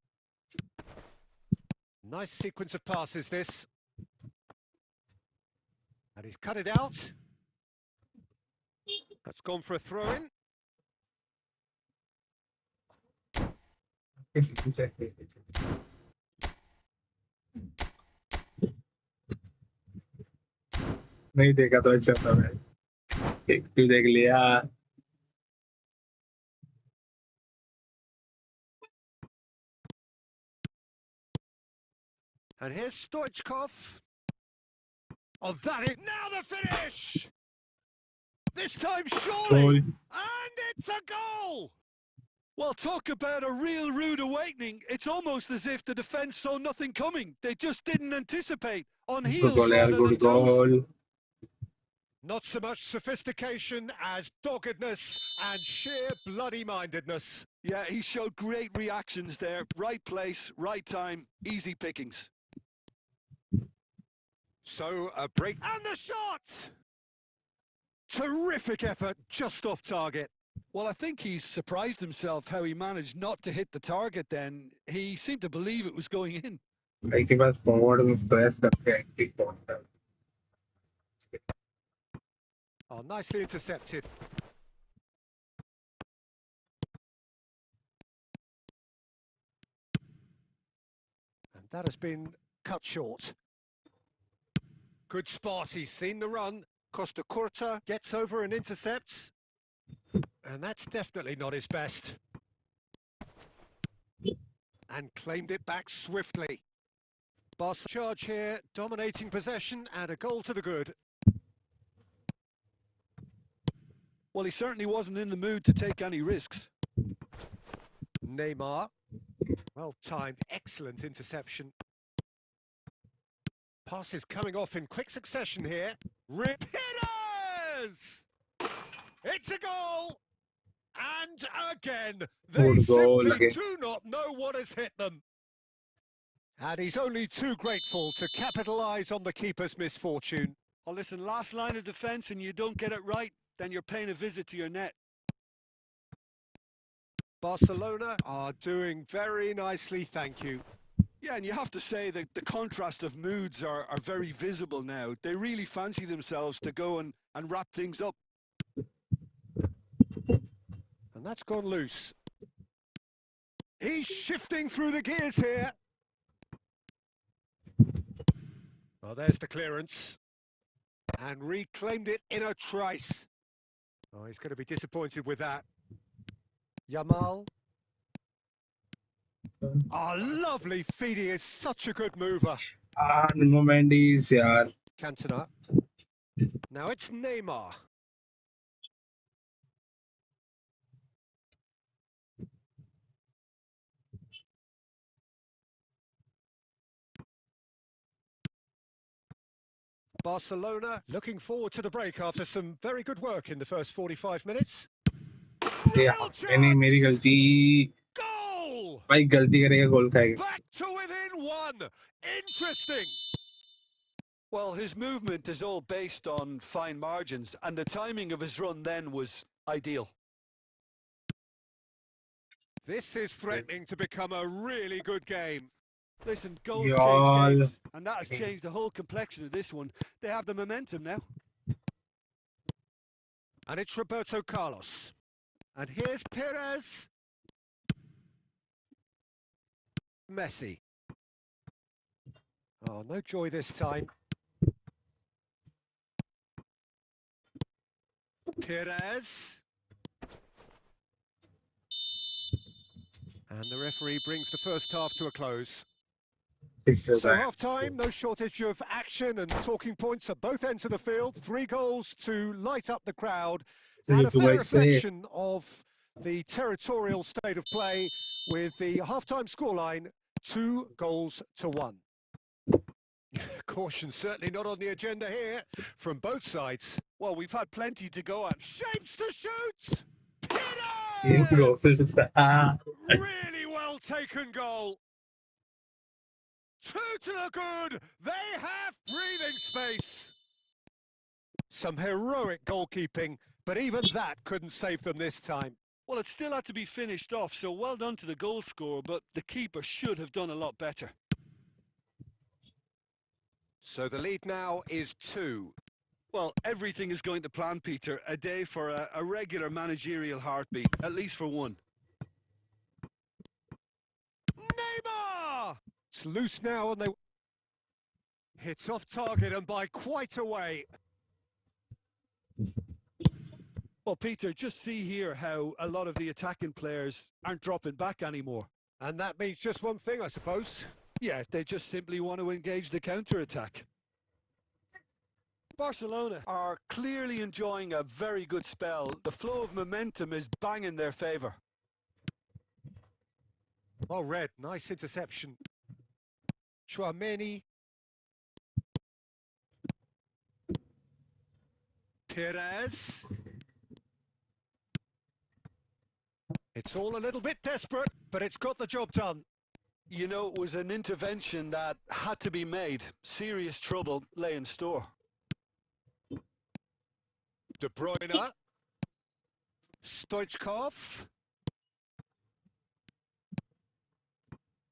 Nice sequence of passes, this. And he's cut it out. That's gone for a throw-in. नहीं देखा तो अच्छा था मैं. एक तो देख लिया. And here's Stoichkov. Oh, that is... Now the finish! This time, surely! And it's a goal! Well, talk about a real rude awakening. It's almost as if the defence saw nothing coming. They just didn't anticipate. On heels rather than toes. Not so much sophistication as doggedness and sheer bloody-mindedness. Yeah, he showed great reactions there. Right place, right time, easy pickings. So, a break... And the shot! Terrific effort, just off target. Well, I think he's surprised himself how he managed not to hit the target then. He seemed to believe it was going in. Oh, nicely intercepted. And that has been cut short. Good spot, he's seen the run. Costa Curta gets over and intercepts. And that's definitely not his best. And claimed it back swiftly. Boss charge here, dominating possession and a goal to the good. Well, he certainly wasn't in the mood to take any risks. Neymar. Well timed, excellent interception. Passes coming off in quick succession here. Repeaters! It's a goal! And again, they simply do not know what has hit them. And he's only too grateful to capitalise on the keeper's misfortune. Oh, listen, last line of defence and you don't get it right, then you're paying a visit to your net. Barcelona are doing very nicely, thank you. Yeah, and you have to say that the contrast of moods are very visible now. They really fancy themselves to go and wrap things up. And that's gone loose. He's shifting through the gears here. Oh, there's the clearance. And reclaimed it in a trice. Oh, he's going to be disappointed with that. Yamal. Oh, lovely feed. He is such a good mover. No Mendy's, yaar. Cantona. Now it's Neymar. Barcelona looking forward to the break after some very good work in the first 45 minutes. Yeah, मेरी गलती. Goal! भाई गलती करेगा गोल खाएगा. Back to within one. Interesting. Well, his movement is all based on fine margins, and the timing of his run then was ideal. This is threatening to become a really good game. Listen, goals change games, and that has changed the whole complexion of this one. They have the momentum now. And it's Roberto Carlos. And here's Perez. Messi. Oh, no joy this time. Perez. And the referee brings the first half to a close. So half-time, no shortage of action and talking points at both ends of the field. 3 goals to light up the crowd. And a fair reflection of the territorial state of play with the half-time scoreline 2-1. Caution certainly not on the agenda here from both sides. Well, we've had plenty to go at. Shapes to shoot! Perez! Really well taken goal. 2 to the good. They have breathing space. Some heroic goalkeeping, but even that couldn't save them this time. Well, it still had to be finished off, so well done to the goal scorer, but the keeper should have done a lot better. So the lead now is 2. Well, everything is going to plan, Peter. A day for a regular managerial heartbeat, at least for one. Neymar! It's loose now and they... Hits off target and by quite a way. Well, Peter, just see here how a lot of the attacking players aren't dropping back anymore. And that means just one thing, I suppose. Yeah, they just simply want to engage the counter-attack. Barcelona are clearly enjoying a very good spell. The flow of momentum is bang in their favour. Well read, nice interception. Chouameni. Perez. It's all a little bit desperate, but it's got the job done. You know, it was an intervention that had to be made. Serious trouble lay in store. De Bruyne. Stoichkov.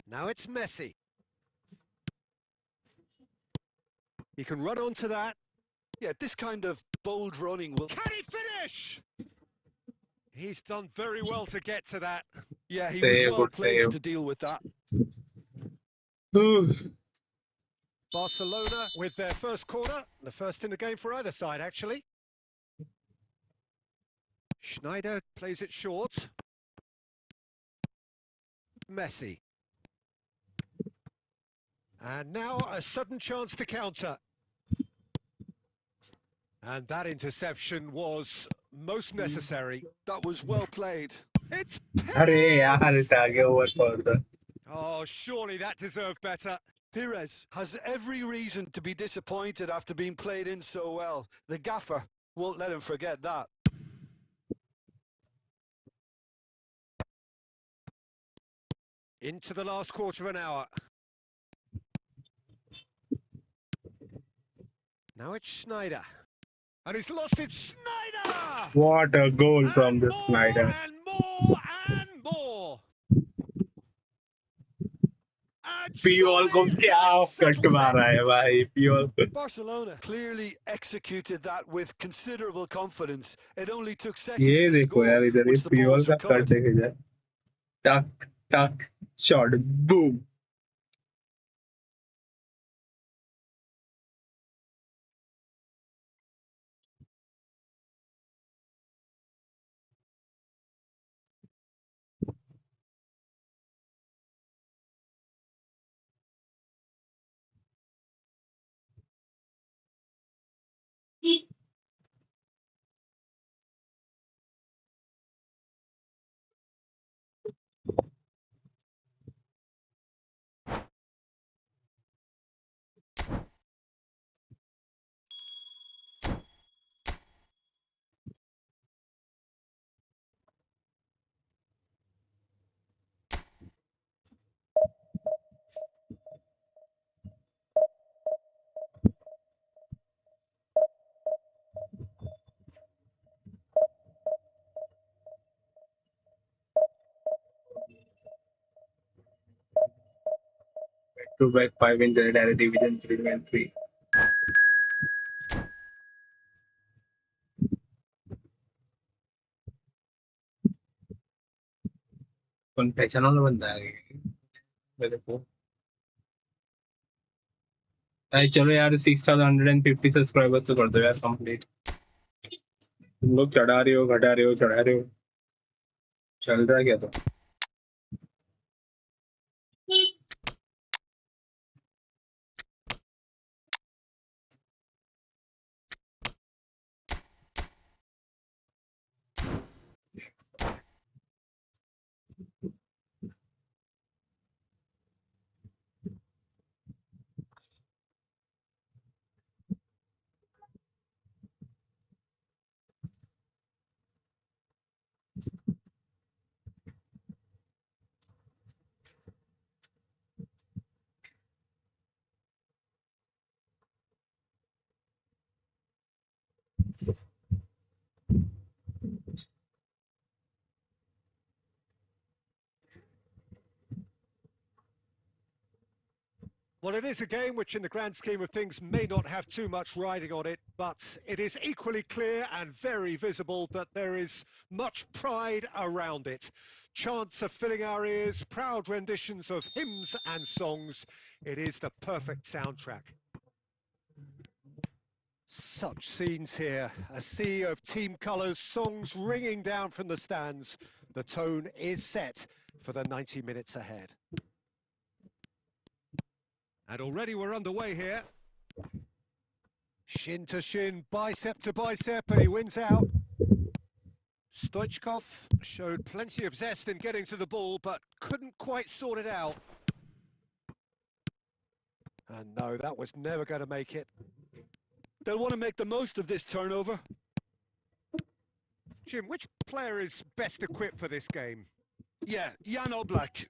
Now it's Messi. He can run onto that. Yeah, this kind of bold running will... Can he finish? He's done very well to get to that. Yeah, he was well placed to deal with that. Barcelona with their first corner. The first in the game for either side, actually. Schneider plays it short. Messi. And now a sudden chance to counter. And that interception was most necessary. That was well played. It's Perez! Oh, surely that deserved better. Perez has every reason to be disappointed after being played in so well. The gaffer won't let him forget that. Into the last quarter of an hour. Now it's Schneider. And he's lost it, Schneider! What a goal from this Schneider. And more and more. Piyol ko kya katwa raha hai bhai, Piyol ko. Barcelona clearly executed that with considerable confidence. It only took seconds ये to देखो score, यार, इधर which the ball Piyol was का cut recovered. देखे जाए. Tuck, tuck, shot, boom. Back-to-back 5 in the direct division 3 and 3. कौन पहचाना वाला बंदा है मेरे को. अरे चलो यार 6150 सब्सक्राइबर्स तो कर दो यार कंप्लीट. तुम लोग चढ़ा रहे हो, घटा रहे हो, चढ़ा रहे हो, चल रहा है क्या? तो Well, it is a game which in the grand scheme of things may not have too much riding on it, but it is equally clear and very visible that there is much pride around it. Chants are filling our ears, proud renditions of hymns and songs. It is the perfect soundtrack. Such scenes here, a sea of team colours, songs ringing down from the stands. The tone is set for the 90 minutes ahead. And already we're underway here. Shin to shin, bicep to bicep, and he wins out. Stoichkov showed plenty of zest in getting to the ball, but couldn't quite sort it out. And no, that was never going to make it. They'll want to make the most of this turnover. Jim, which player is best equipped for this game? Yeah, Jan Oblak.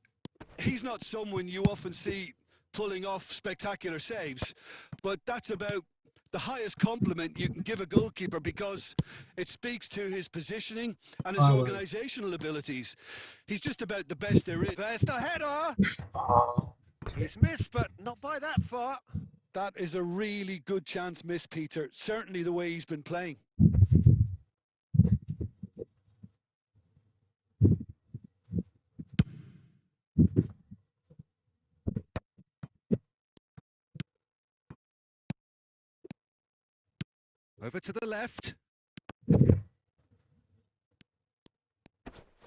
He's not someone you often see pulling off spectacular saves, but that's about the highest compliment you can give a goalkeeper because it speaks to his positioning and his organisational abilities. He's just about the best there is. There's the header! He's missed, but not by that far. That is a really good chance miss, Peter. Certainly the way he's been playing. Over to the left.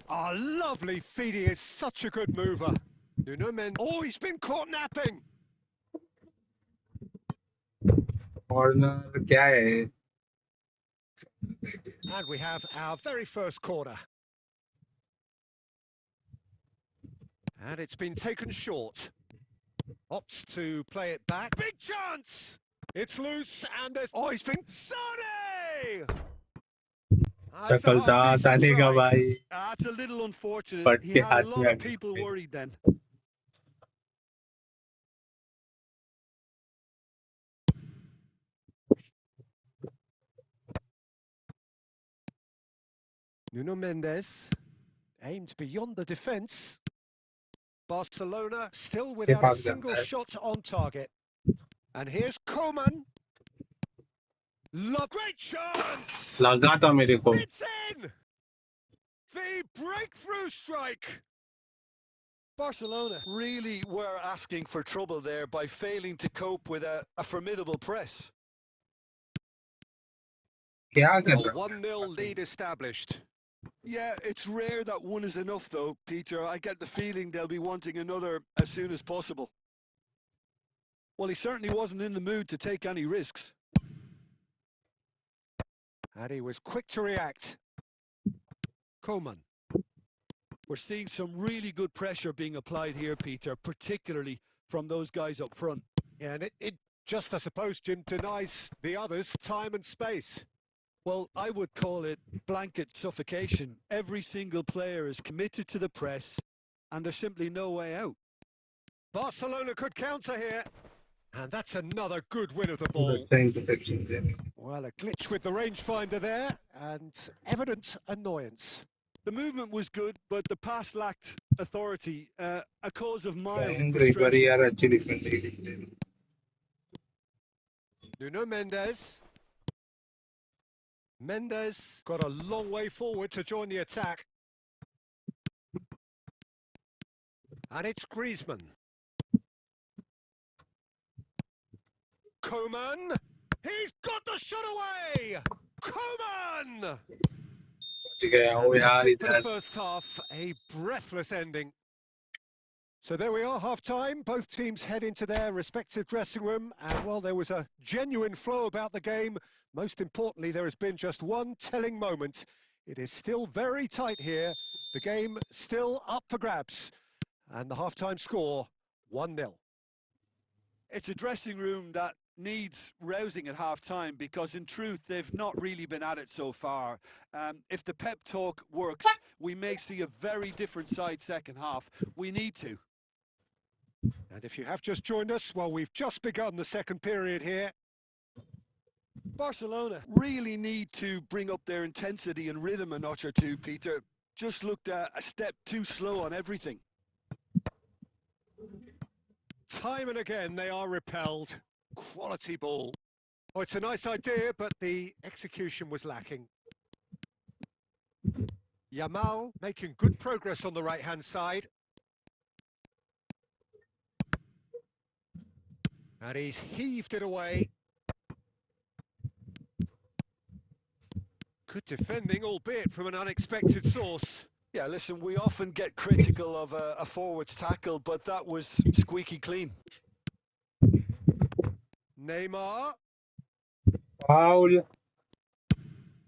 Oh, lovely feed. He is such a good mover. Nuno Mendes. Oh, he's been caught napping. Corner, क्या है? And we have our very first corner. And it's been taken short. Opts to play it back. Big chance! It's loose and there's... Oh, he's been... Sane! That's a little unfortunate. He had a lot of people worried then. Nuno Mendes aimed beyond the defence. Barcelona still without a single shot on target. And here's Koeman. Great chance! It's in! The breakthrough strike! Barcelona really were asking for trouble there by failing to cope with a formidable press. A 1-0 lead established. Yeah, it's rare that one is enough though, Peter. I get the feeling they'll be wanting another as soon as possible. Well, he certainly wasn't in the mood to take any risks. And he was quick to react. Koeman. We're seeing some really good pressure being applied here, Peter, particularly from those guys up front. Yeah, and it just, I suppose, Jim, denies the others time and space. Well, I would call it blanket suffocation. Every single player is committed to the press, and there's simply no way out. Barcelona could counter here. And that's another good win of the ball. Well, a glitch with the rangefinder there, and evident annoyance. The movement was good, but the pass lacked authority, a cause of mild frustration. Nuno Mendes. Mendes got a long way forward to join the attack. And it's Griezmann. Koeman! He's got the shot away! Koeman! That's it for the first half, a breathless ending. So there we are, half-time. Both teams head into their respective dressing room. And while there was a genuine flow about the game, most importantly, there has been just one telling moment. It is still very tight here. The game still up for grabs. And the half-time score, 1-0. It's a dressing room that needs rousing at half-time because, in truth, they've not really been at it so far. If the pep talk works, we may see a very different side second half. We need to. And if you have just joined us, well, we've just begun the second period here. Barcelona really need to bring up their intensity and rhythm a notch or two, Peter. Just looked a step too slow on everything. Time and again, they are repelled. Quality ball. Oh, it's a nice idea, but the execution was lacking. Yamal making good progress on the right-hand side. And he's heaved it away. Good defending, albeit from an unexpected source. Yeah, listen, we often get critical of a forward's tackle, but that was squeaky clean. Neymar. Foul.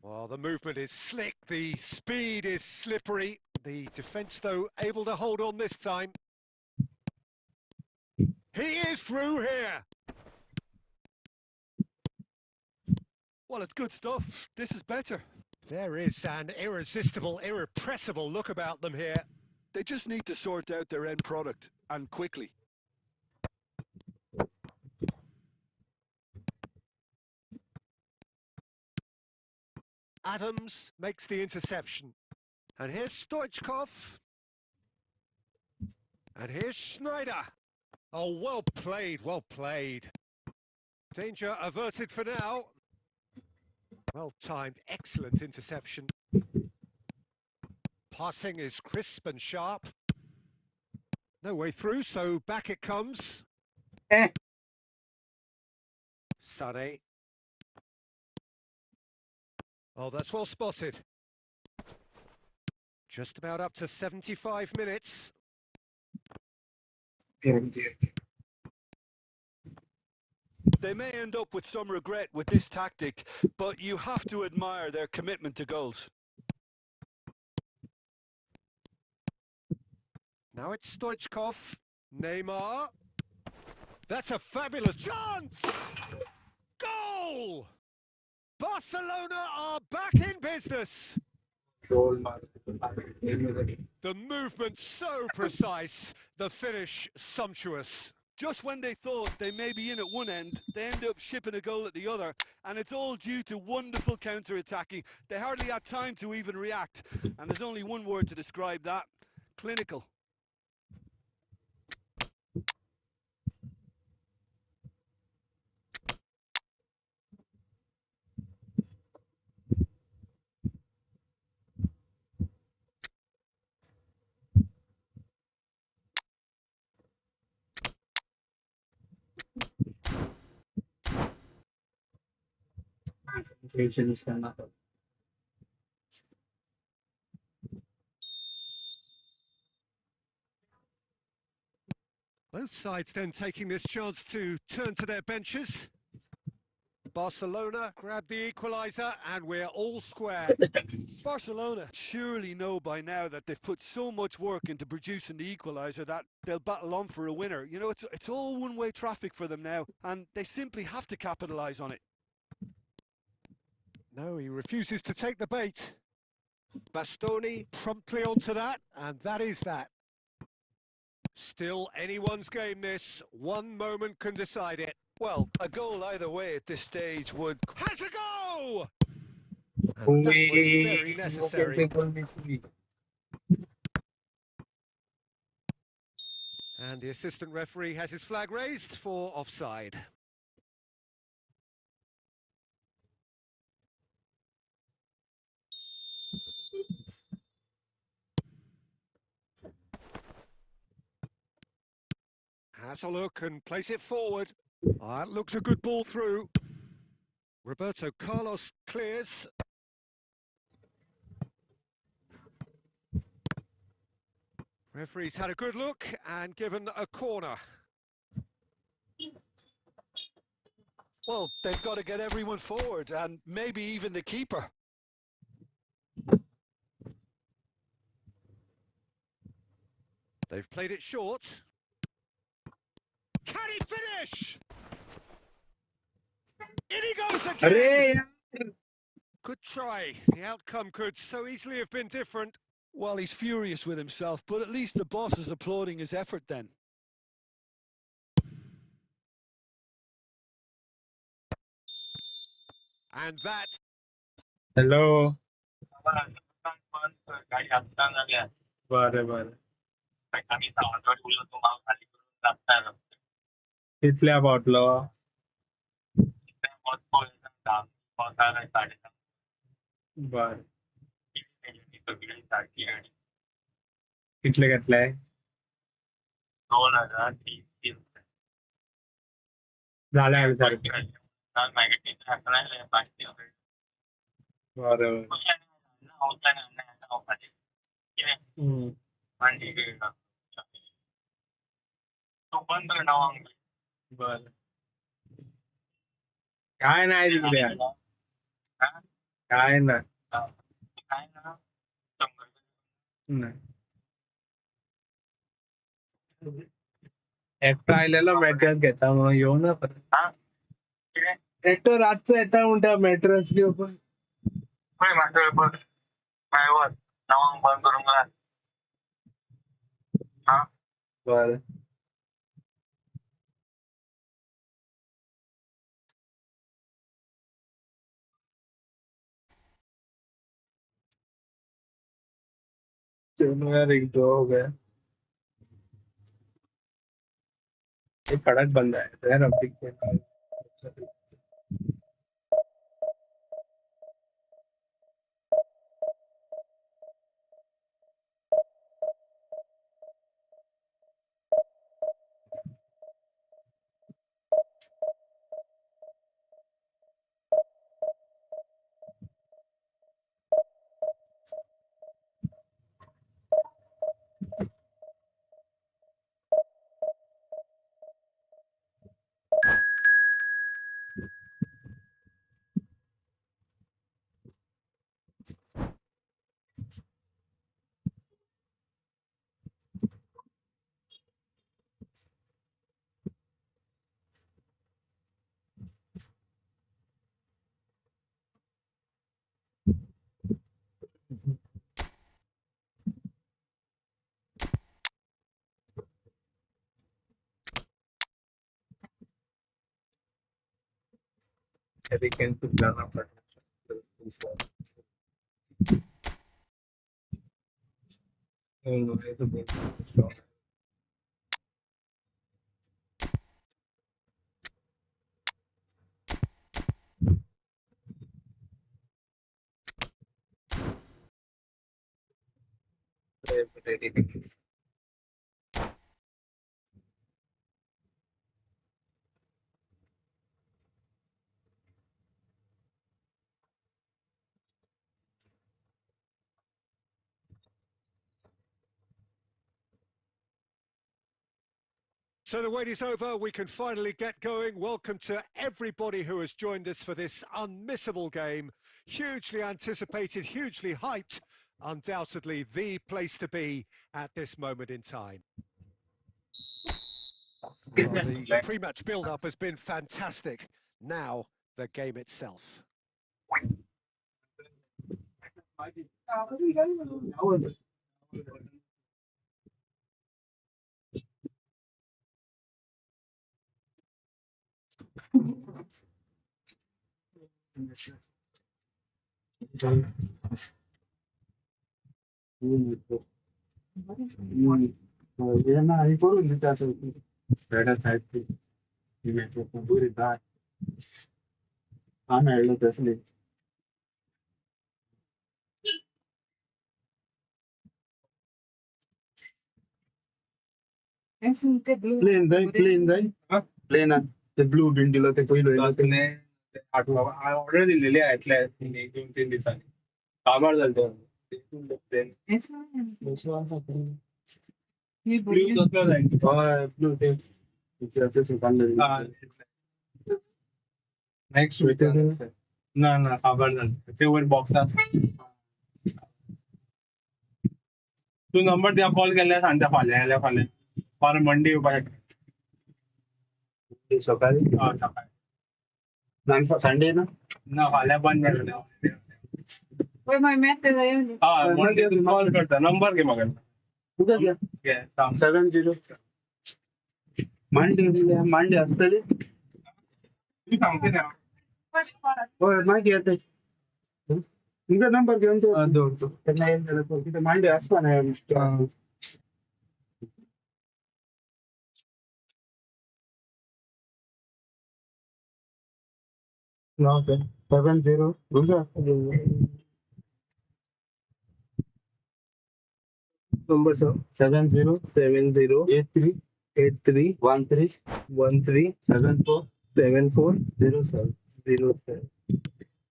Well, the movement is slick, the speed is slippery. The defence, though, able to hold on this time. He is through here. Well, it's good stuff. This is better. There is an irresistible, irrepressible look about them here. They just need to sort out their end product, and quickly. Adams makes the interception. And here's Stoichkov. And here's Schneider. Oh, well played, well played. Danger averted for now. Well timed, excellent interception. Passing is crisp and sharp. No way through, so back it comes. Sané. Oh, that's well spotted. Just about up to 75 minutes. They may end up with some regret with this tactic, but you have to admire their commitment to goals. Now it's Stoichkov. Neymar. That's a fabulous chance! Goal! Barcelona are back in business. The movement so precise, the finish sumptuous. Just when they thought they may be in at one end, they end up shipping a goal at the other, and it's all due to wonderful counter-attacking. They hardly had time to even react, and there's only one word to describe that: clinical. Both sides then taking this chance to turn to their benches. Barcelona grab the equaliser and we're all square. Barcelona surely know by now that they've put so much work into producing the equaliser that they'll battle on for a winner. You know, it's all one-way traffic for them now, and they simply have to capitalise on it. No, he refuses to take the bait. Bastoni promptly onto that, and that is that. Still anyone's game this. One moment can decide it. Well, a goal either way at this stage would... Has a go! And that was very necessary. And the assistant referee has his flag raised for offside. Has a look and place it forward. That looks a good ball through. Roberto Carlos clears. Referee's had a good look and given a corner. Well, they've got to get everyone forward, and maybe even the keeper. They've played it short. Can he finish? In he goes again! Good try. The outcome could so easily have been different. Well, he's furious with himself, but at least the boss is applauding his effort then. And that... Hello. बरं कितल्या पावतलो बर कितले घेतले 2030 झाल्या बरोबर बर काय नाही तिकडे काय नाही एकटो आयलेलो मॅट्रेस घेता म्हणून येऊ ना परत एकटो रातचो येता म्हणटा मॅट्रेस घेवपाक बरं चलो यार एक ड्रॉ हो गया ये कड़क बंदा है तो यार अब दिखते हैं अभी कैंसिल करना पड़ेगा ये तो बहुत ready So the wait is over. We can finally get going. Welcome to everybody who has joined us for this unmissable game. Hugely anticipated, hugely hyped. Undoubtedly the place to be at this moment in time. Well, the pre-match build-up has been fantastic. Now, the game itself. Plane plane ते blue डिंडीला ते पहिलं order दिलेली आहे आतल्या 1-2-3 दिवसांनी कामार झालं प्लेन ब्लू कसला जाईल ब्लू ते नेक्स्ट वीक ना ना कामार झालं ते वर बॉक्सात तू नंबर द्या कॉल केल्यार सांगता फाल्यां पर मंडे येवपाक सकाळी सकाळी संडे ना फाल्यां बंद जालें मंडे तू कॉल करता नंबर घे म्हाका 70 मांडे असतली तू सांगते ना होय माहिती येते तुमचा नंबर घेऊन दौडतो त्यांना येईल तिथे मांडे असता ना Okay. 70. What's that? Number sir. 70 83 13 74 07.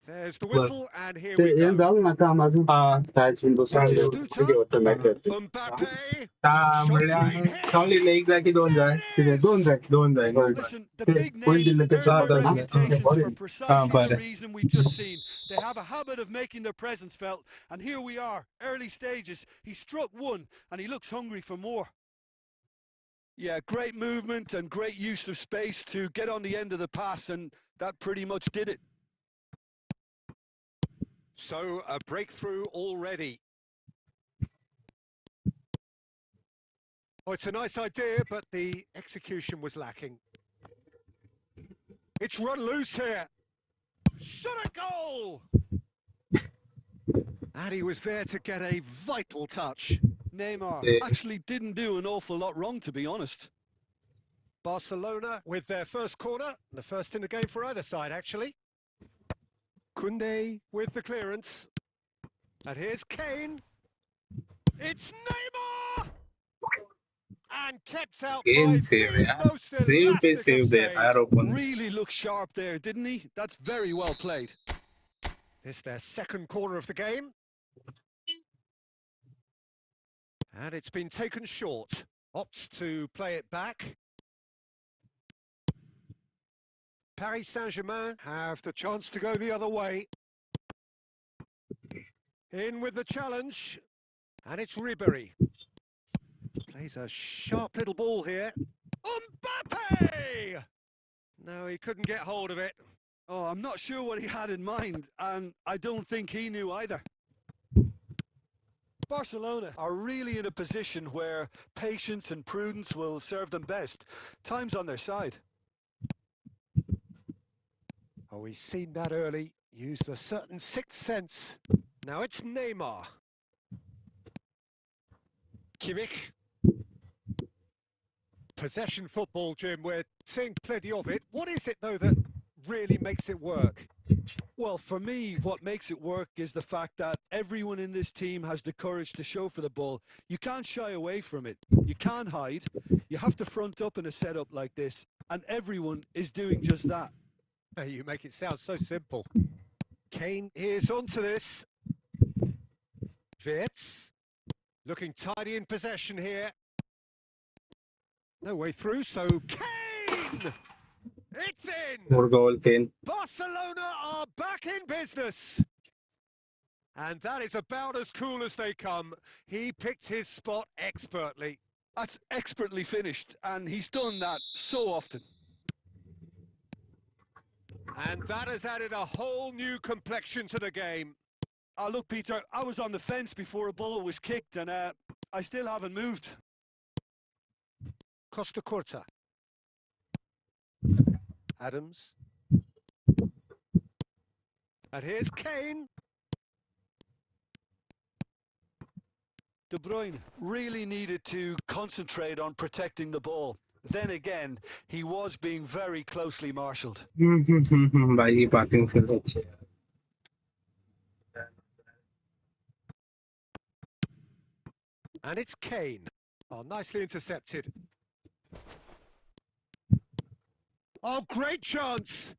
There's the whistle, and here ते we एक go. झालं ना काम अजून काय चिंबू Batistuta. Match Mbappe. ता Shot म्हणल्या clean here. चावलीला एक जाय की दोन जाय There it दोन is. जाय दोन जाय Listen, the ते big होईल names दिलं ते earn their चालतं ना reputations for precisely the बरं. reason we've just seen. They have a habit of making their presence felt, and here we are, early stages. He struck one, and he looks hungry for more. Yeah, great movement and great use of space to get on the end of the pass, and that pretty much did it. So a breakthrough already. Oh, it's a nice idea, but the execution was lacking. It's run loose here. Shot a goal! And he was there to get a vital touch. Neymar Yeah. actually didn't do an awful lot wrong, to be honest. Barcelona with their first corner, the first in the game for either side, actually. Koundé with the clearance. And here's Kane. It's Neymar! And kept out Kane by save, the yeah. most Save पे elastic save of दे यार saves. Open Really looked sharp there, didn't he? That's very well played. It's their second corner of the game. And it's been taken short. Opts to play it back. Paris Saint-Germain have the chance to go the other way. In with the challenge. And it's Ribéry. Plays a sharp little ball here. Mbappe! No, he couldn't get hold of it. Oh, I'm not sure what he had in mind, and I don't think he knew either. Barcelona are really in a position where patience and prudence will serve them best. Time's on their side. Oh, he's seen that early. Used a certain sixth sense. Now it's Neymar. Kimmich. Possession football, Jim. We're seeing plenty of it. What is it, though, that really makes it work? Well, for me, what makes it work is the fact that everyone in this team has the courage to show for the ball. You can't shy away from it. You can't hide. You have to front up in a setup like this, and everyone is doing just that. You make it sound so simple. Kane is onto this. Wirtz looking tidy in possession here. No way through, so Kane! It's in! More goal Kane. Barcelona are back in business. And that is about as cool as they come. He picked his spot expertly. That's expertly finished, and he's done that so often. And that has added a whole new complexion to the game. Look, Peter, I was on the fence before a ball was kicked, and I still haven't moved. Costa Curta. Adams. And here's Kane. De Bruyne really needed to concentrate on protecting the ball. Then again, he was being very closely marshalled. भाई की passing skills अच्छी है And it's Kane. Oh, nicely intercepted. Oh, great chance!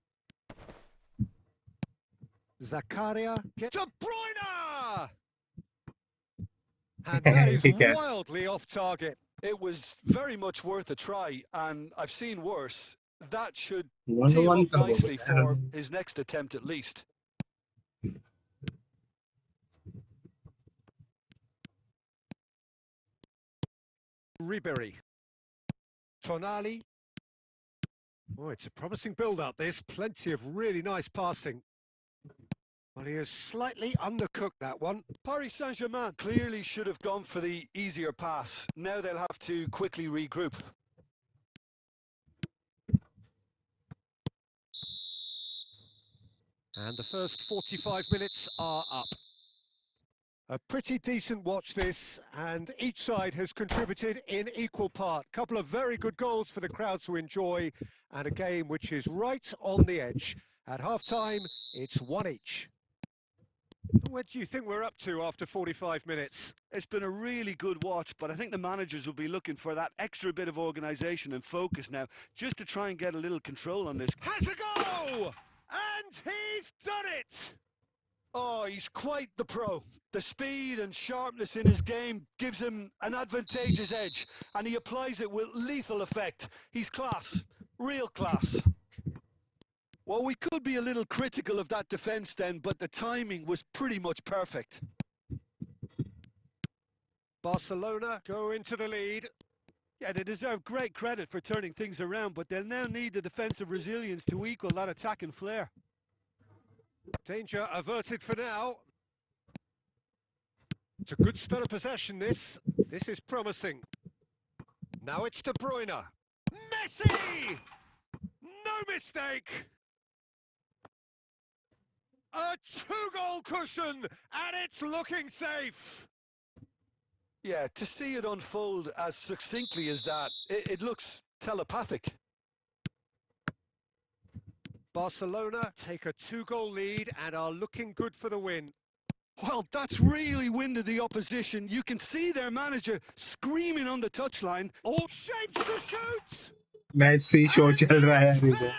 Zakaria gets De Bruyne! And that is wildly off target. It was very much worth a try, and I've seen worse. That should One tee him one up nicely for his next attempt at least. Ribéry. Tonali. Oh, it's a promising build-up. There's plenty of really nice passing. Well, he has slightly undercooked that one. Paris Saint-Germain clearly should have gone for the easier pass. Now they'll have to quickly regroup. And the first 45 minutes are up. A pretty decent watch this, and each side has contributed in equal part. Couple of very good goals for the crowd to enjoy, and a game which is right on the edge. At half-time, it's one each. What do you think we're up to after 45 minutes? It's been a really good watch, but I think the managers will be looking for that extra bit of organisation and focus now, just to try and get a little control on this. Has a go! And he's done it! Oh, he's quite the pro. The speed and sharpness in his game gives him an advantageous edge, and he applies it with lethal effect. He's class, real class. Well, we could be a little critical of that defence then, but the timing was pretty much perfect. Barcelona go into the lead. Yeah, they deserve great credit for turning things around, but they'll now need the defensive resilience to equal that attacking flair. Danger averted for now. It's a good spell of possession, this. This is promising. Now it's De Bruyne. Messi! No mistake! A two-goal cushion, and it's looking safe. Yeah, to see it unfold as succinctly as that, it looks telepathic. Barcelona take a two-goal lead and are looking good for the win. Well, that's really winded the opposition. You can see their manager screaming on the touchline. All shapes to shoot! मैसी show चल रहा है It's अभी तो there!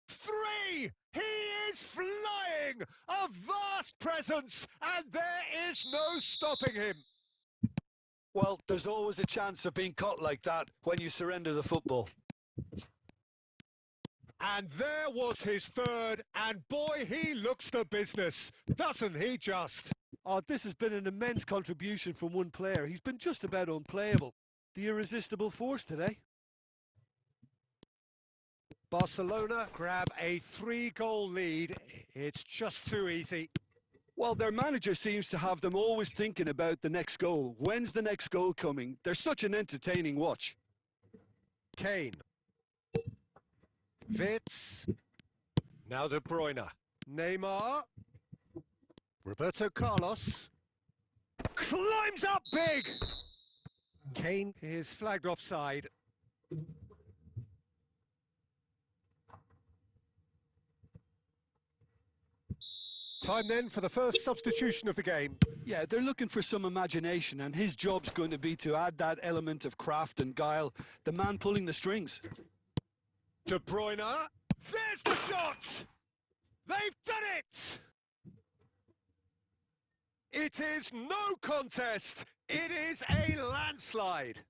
3! He is flying! A vast presence, and there is no stopping him. Well, there's always a chance of being caught like that when you surrender the football. And there was his third, and boy, he looks the business, doesn't he just? Oh, this has been an immense contribution from one player. He's been just about unplayable. The irresistible force today. Barcelona grab a 3-goal lead. It's just too easy. Well, their manager seems to have them always thinking about the next goal. When's the next goal coming? They're such an entertaining watch. Kane. Wits. Now De Bruyne. Neymar. Roberto Carlos. Climbs up big! Kane is flagged offside. Time then for the first substitution of the game. Yeah, they're looking for some imagination, and his job's going to be to add that element of craft and guile, the man pulling the strings. De Bruyne. There's the shot! They've done it! It is no contest. It is a landslide.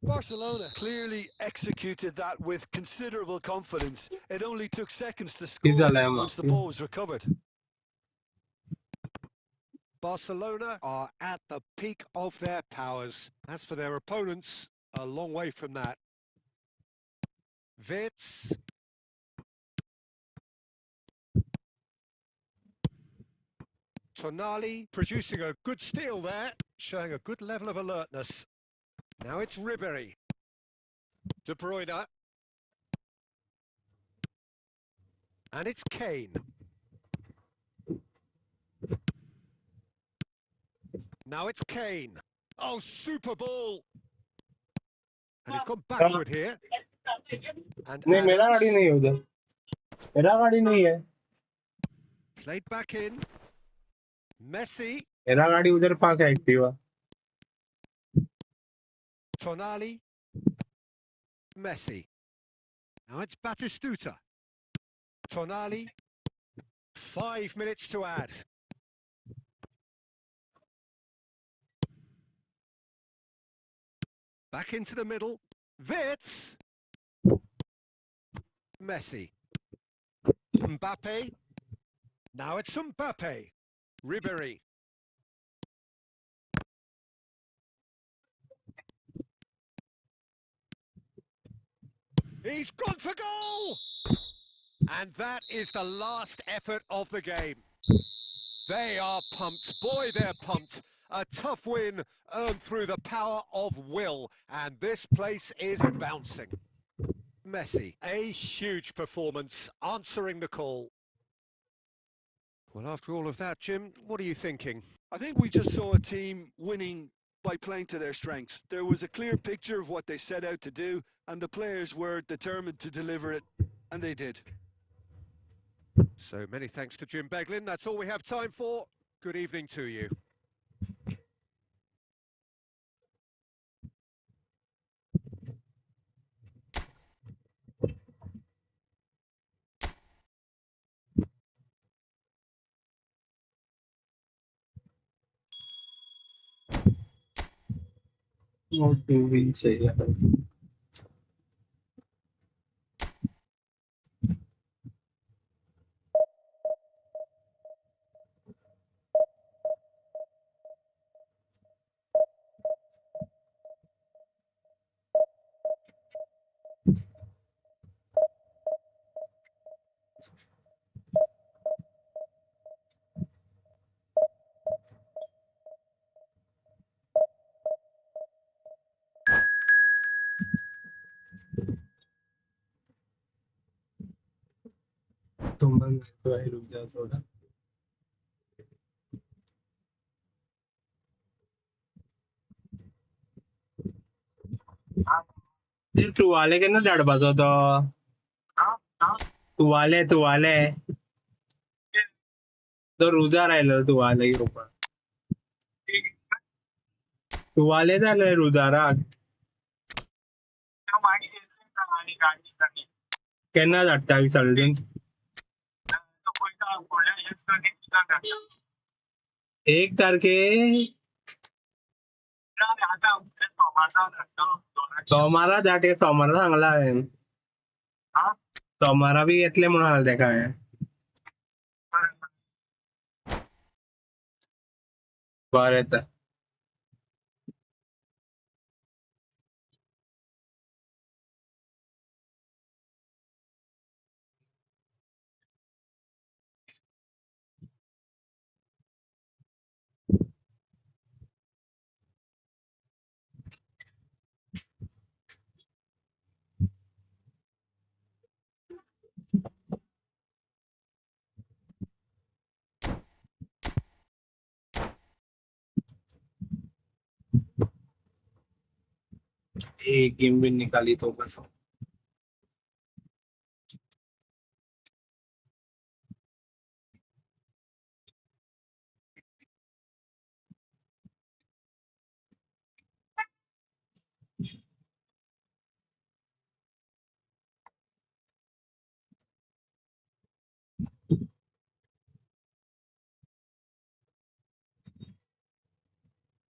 Barcelona clearly executed that with considerable confidence. It only took seconds to score once the ball was recovered. Barcelona are at the peak of their powers. As for their opponents, a long way from that. Wits. Tonali producing a good steal there, showing a good level of alertness. Now it's Ribéry. De Bruyne. And it's Kane. Now it's Kane. Oh, super ball. And he's gone backward here. And नहीं मेरा गाड़ी नहीं है उधर मेरा गाड़ी नहीं है played back in. Messi. मेरा गाड़ी उधर पार्क है Activa Tonali. Messi. Now it's Batistuta. Tonali. 5 minutes to add. Back into the middle. Wits. Messi. Mbappe. Now it's Mbappe. Ribéry. He's gone for goal! And that is the last effort of the game. They are pumped. Boy, they're pumped. A tough win earned through the power of will. And this place is bouncing. Messi, a huge performance, answering the call. Well, after all of that, Jim, what are you thinking? I think we just saw a team winning by playing to their strengths. There was a clear picture of what they set out to do, and the players were determined to deliver it, and they did. So many thanks to Jim Beglin. That's all we have time for. Good evening to you. वो 2 inch चाहिए। तुम तो रुक जाओ थोड़ा। तू वाले के ना डर बसो तू वाले तो रुजा राहिलं तू वाले ऊपर तू वाले झालं रुजारा केन्ना 28 सालडीन 1 तारखे सोमारा जाटे सोमारा सांगला हांवें सोमारा बी येतले म्हणून सांगला तेका हांवें बरें तर एक गेम भी निकाली तो बस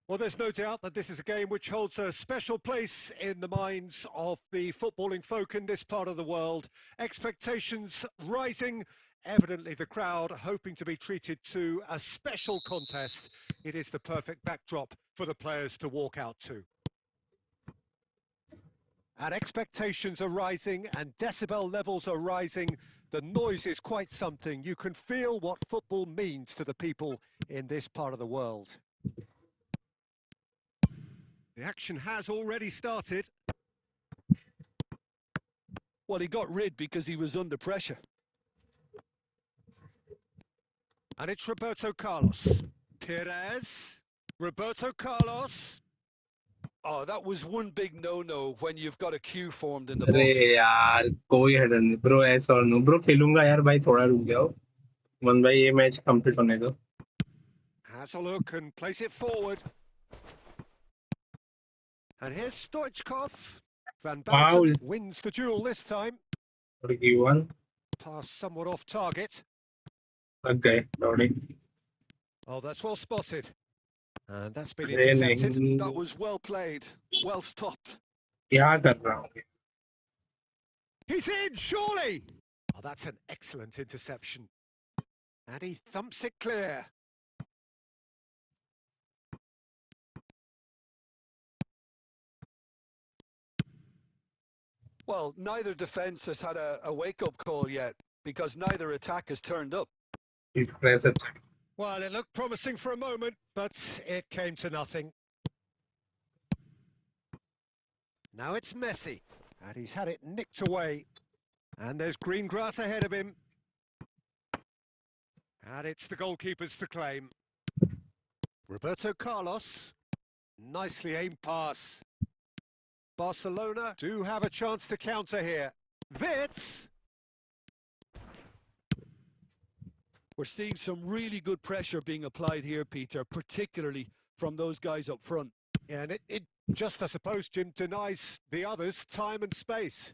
Well, there's no doubt that this is a game which holds a special place in the minds of the footballing folk in this part of the world. Expectations rising, evidently the crowd hoping to be treated to a special contest. It is the perfect backdrop for the players to walk out to. And expectations are rising and decibel levels are rising. The noise is quite something. You can feel what football means to the people in this part of the world. The action has already started. Well, he got rid because he was under pressure. And it's Roberto Carlos. Perez. Roberto Carlos. Oh, that was one big no-no when you've got a queue formed in the अरे box. यार कोई header नहीं bro ऐसा और no bro खेलूंगा यार भाई थोड़ा रुक जाओ मन भाई ये मैच कंप्लीट होने दो Has a look and place it forward. And here's Stoichkov. Van Foul. Bouten wins the duel this time. Forgiven. Pass somewhat off target. लग गए दौड़े Oh, that's well spotted. And that's been अरे intercepted. नहीं That was well played, well stopped. क्या कर रहा हूँ He's in, surely! Oh, that's an excellent interception. And he thumps it clear. Well, neither defence has had a wake-up call yet because neither attack has turned up. Press Well, it looked promising for a moment, but it came to nothing. Now it's Messi, and he's had it nicked away. And there's green grass ahead of him. And it's the goalkeepers to claim. Roberto Carlos. Nicely aimed pass. Barcelona do have a chance to counter here. Wits. We're seeing some really good pressure being applied here, Peter, particularly from those guys up front. Yeah, and it just, I suppose, Jim, denies the others time and space.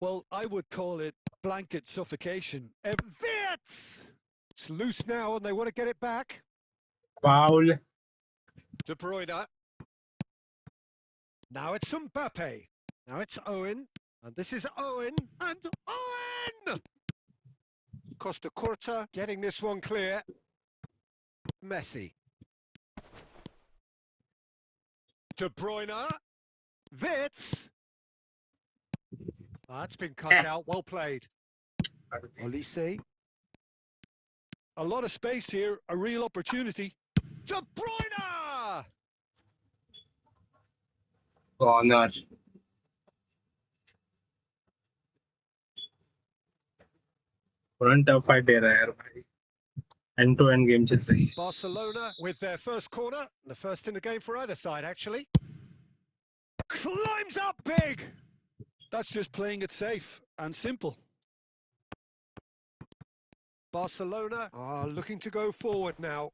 Well, I would call it blanket suffocation. Wits! It's loose now and they want to get it back. Foul De Bruyne. Now it's Mbappe. Now it's Owen. And this is Owen. And Owen! Costa Curta getting this one clear. Messi. De Bruyne. Wits. That's been cut out. Well played. Olise. A lot of space here, a real opportunity. De Bruyne! Corner tough fight दे रहा है यार भाई and to end game चल रही है Barcelona with their first corner, the first in the game for either side actually. Climbs up big! That's just playing it safe and simple. Barcelona are looking to go forward now.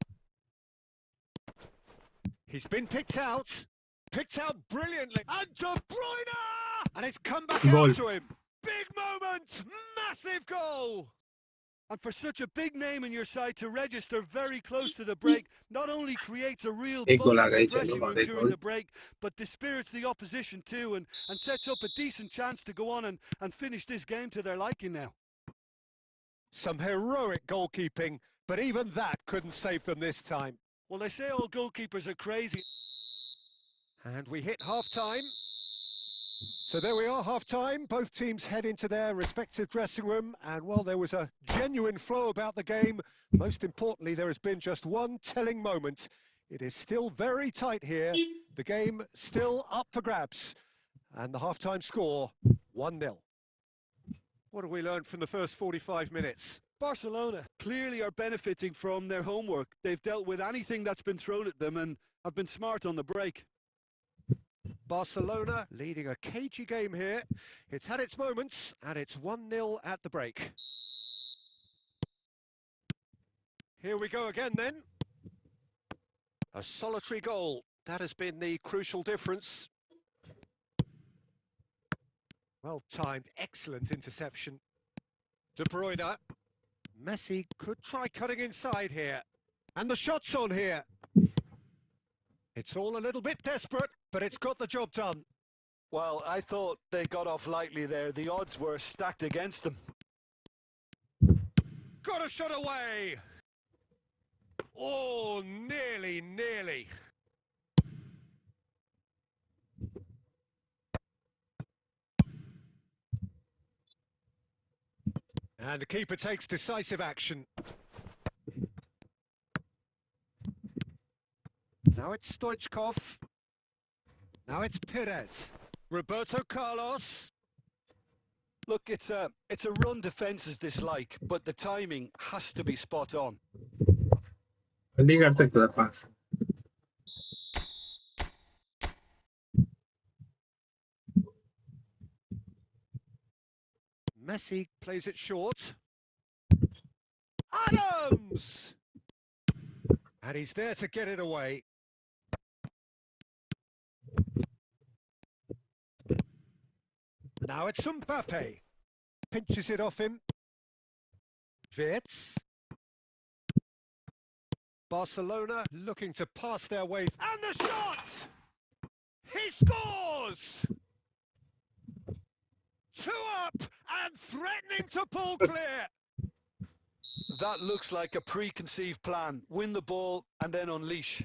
He's been picked out brilliantly. And De Bruyne! And it's come back Goal. out to him. Big moment, massive goal. And for such a big name in your side to register very close to the break, not only creates a real एक buzz goal uh in the गई dressing चलो room एक during goal the break, but dispirits the opposition too and sets up a decent chance to go on and finish this game to their liking now. Some heroic goalkeeping, but even that couldn't save them this time. Well, they say all goalkeepers are crazy. And we hit half-time. So there we are, half-time. Both teams head into their respective dressing room. And, well, there was a genuine flow about the game. Most importantly, there has been just one telling moment. It is still very tight here. The game still up for grabs. And the half-time score, 1-0. What have we learned from the first 45 minutes? Barcelona clearly are benefiting from their homework. They've dealt with anything that's been thrown at them and have been smart on the break. Barcelona leading a cagey game here. It's had its moments, and it's 1-0 at the break. Here we go again then. A solitary goal. That has been the crucial difference. Well timed, excellent interception. De Bruyne. Messi could try cutting inside here. And the shot's on here. It's all a little bit desperate, but it's got the job done. Well, I thought they got off lightly there. The odds were stacked against them. Got a shot away! Oh, nearly, nearly. And the keeper takes decisive action. Now it's Stoichkov. Now it's Perez. Roberto Carlos. Look, it's a run defence is dislike, but the timing has to be spot on. नहीं कर सकता पास Messi plays it short. Adams! And he's there to get it away. Now it's Mbappe. Pinches it off him. Wits. Barcelona looking to pass their way. And the shot! He scores! 2 up and threatening to pull clear. That looks like a preconceived plan. Win the ball and then unleash.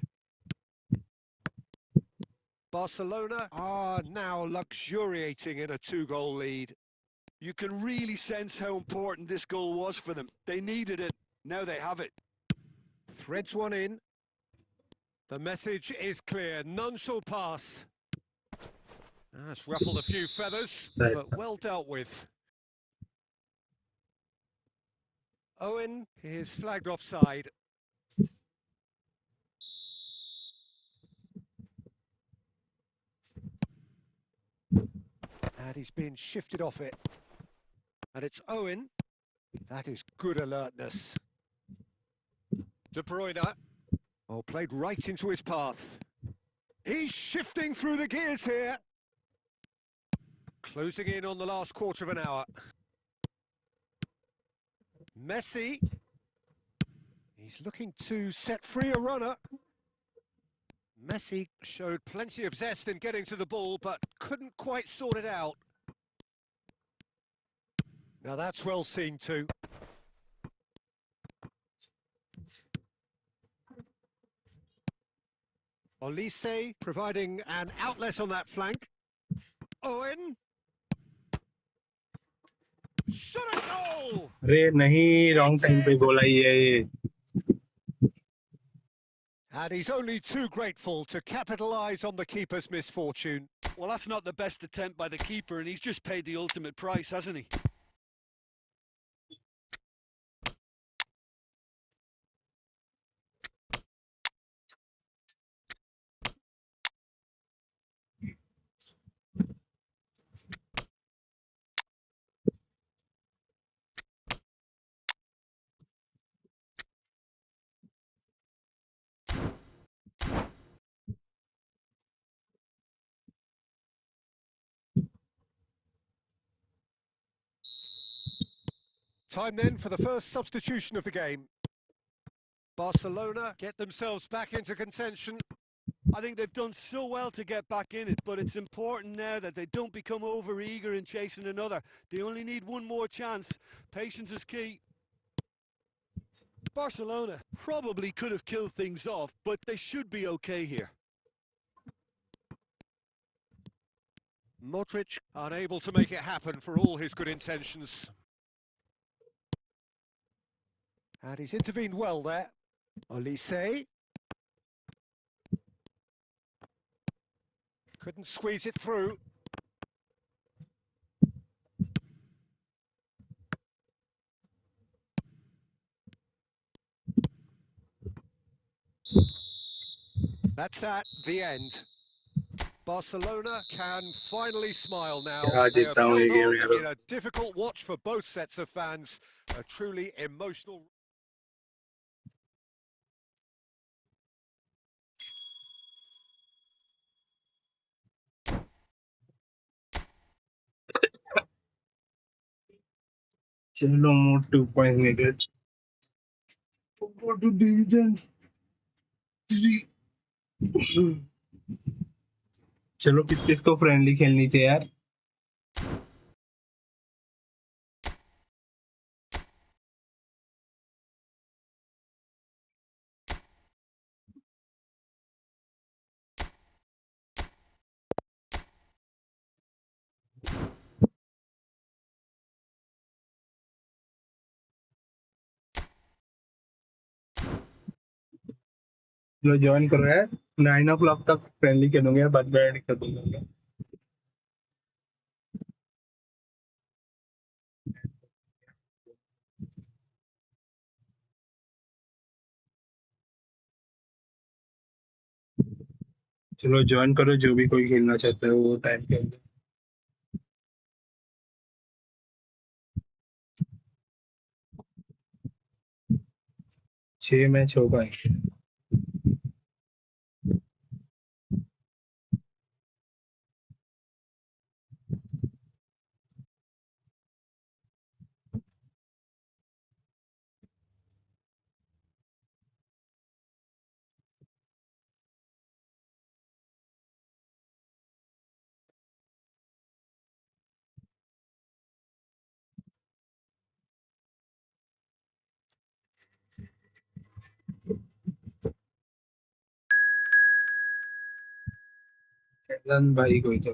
Barcelona are now luxuriating in a 2-goal lead. You can really sense how important this goal was for them. They needed it. Now they have it. Threads one in. The message is clear. None shall pass. That's ruffled a few feathers, but well dealt with. Owen is flagged offside. And he's been shifted off it. And it's Owen. That is good alertness. De Bruyne. Oh, played right into his path. He's shifting through the gears here. Closing in on the last quarter of an hour. Messi. He's looking to set free a runner. Messi showed plenty of zest in getting to the ball, but couldn't quite sort it out. Now that's well seen too. Olise providing an outlet on that flank. Owen. Shot a goal! अरे नहीं, wrong time पे बोला ये. And he's only too grateful to capitalise on the keeper's misfortune. Well, that's not the best attempt by the keeper, and he's just paid the ultimate price, hasn't he? Time then for the first substitution of the game. Barcelona get themselves back into contention. I think they've done so well to get back in it, but it's important now that they don't become over-eager in chasing another. They only need one more chance. Patience is key. Barcelona probably could have killed things off, but they should be okay here. Modric unable to make it happen for all his good intentions. And he's intervened well there. Olise. Couldn't squeeze it through. That's the end. Barcelona can finally smile now. They have held on in a difficult watch for both sets of fans. A truly emotional... चलो, more 2 points needed. Go to division 3. चलो, किस को friendly खेलनी थी यार. चलो join करो यार. 9 o'clock तक फ्रेंडली खेलूंगे, बाद में ऐड कर दूंगा. चलो ज्वाइन करो, जो भी कोई खेलना चाहता है वो टाइम के अंदर. 6 मैच होगा. भाई कोई तो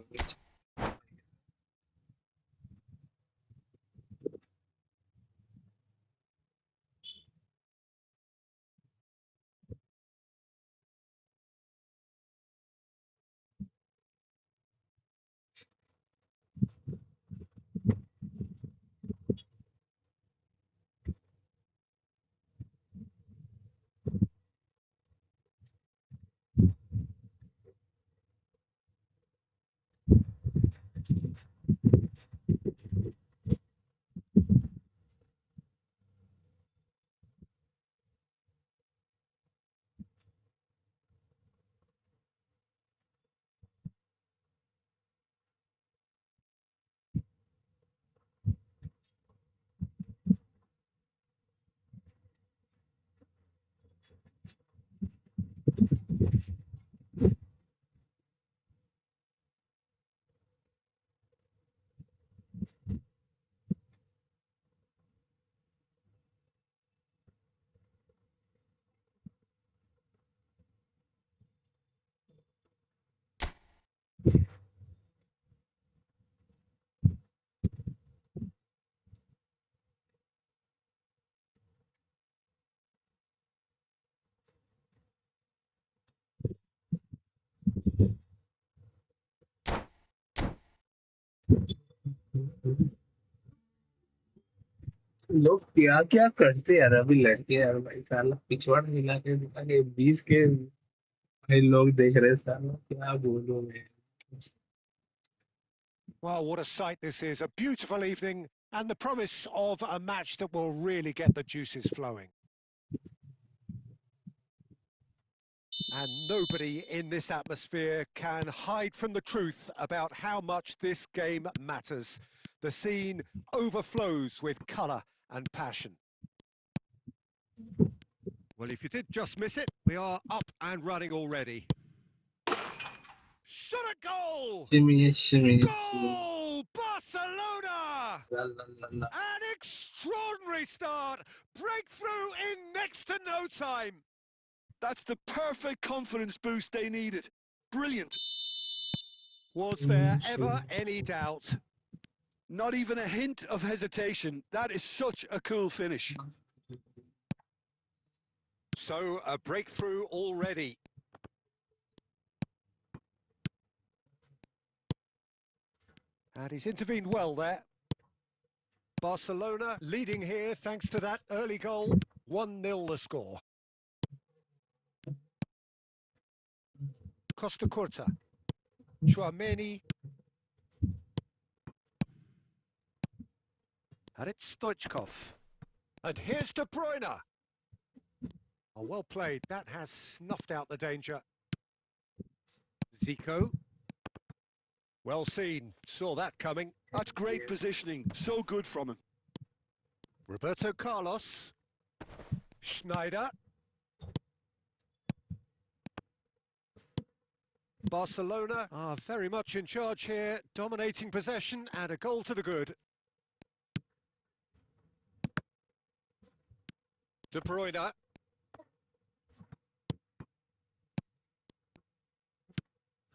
लोग क्या क्या करते यार अभी लड़के यार भाई साला पिछवाड़ मिला के दिखा के 20 के भाई लोग देख रहे साला क्या बोलूं मैं Well, what a sight this is. A beautiful evening and the promise of a match that will really get the juices flowing. And nobody in this atmosphere can hide from the truth about how much this game matters. The scene overflows with colour and passion. Well, if you did just miss it, we are up and running already. Shot a goal! shimmy. Goal! Barcelona! La, la, la, la. An extraordinary start! Breakthrough in next to no time! That's the perfect confidence boost they needed. Brilliant. Was there ever any doubt? Not even a hint of hesitation. That is such a cool finish. So, a breakthrough already. And he's intervened well there. Barcelona leading here thanks to that early goal. 1-0 the score. Costa Curta. Chouameni. And it's Stoichkov. And here's De Bruyne. Oh, well played. That has snuffed out the danger. Zico. Well seen. Saw that coming. That's great positioning. So good from him. Roberto Carlos. Schneider. Barcelona are very much in charge here, dominating possession and a goal to the good. De Bruyne.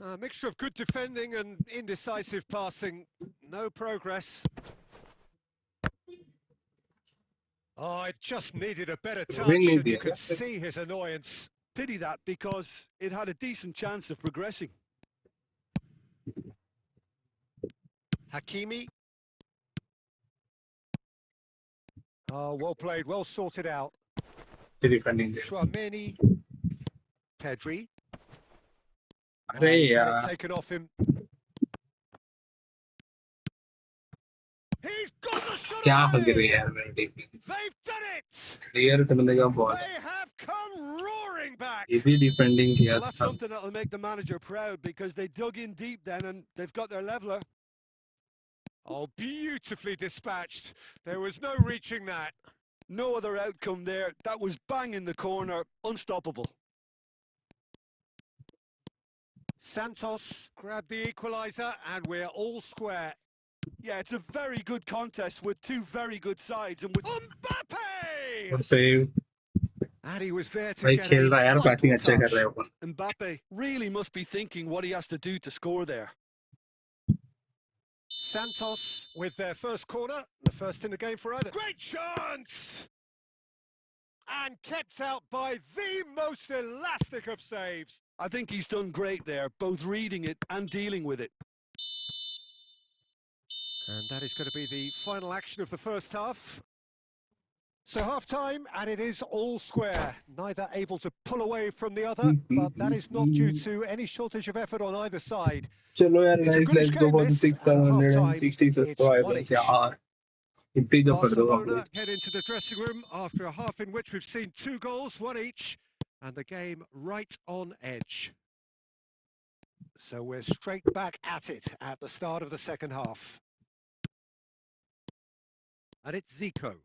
A mixture of good defending and indecisive passing. No progress. Oh, it just needed a better touch, and you could see his annoyance. Pity that, because it had a decent chance of progressing. Hakimi. Oh, well played, well sorted out. Chouameni. Pedri. Oh, he's had it taken off him. He's got the shot away! They've done it! They have come roaring back! Well, that's something that'll make the manager proud, because they dug in deep then and they've got their leveller. Oh, beautifully dispatched. There was no reaching that. No other outcome there. That was bang in the corner. Unstoppable. Santos grabbed the equaliser and we're all square. Yeah, it's a very good contest with two very good sides and with Mbappe! Save. And he was there to get a vital touch. Mbappe really must be thinking what he has to do to score there. Santos with their first corner, the first in the game for either. Great chance! And kept out by the most elastic of saves. I think he's done great there, both reading it and dealing with it. And that is going to be the final action of the first half. So half-time, and it is all square. Neither able to pull away from the other, but that is not due to any shortage of effort on either side. Chalo yaar It's a guys, goodish let's go game, for the this, and at 660 half-time, it's subscribers 1-1. yaar. Itti to kar do Barcelona head into the dressing room after a half in which we've seen 2 goals, 1 each, and the game right on edge. So we're straight back at it at the start of the second half. And it's Zico.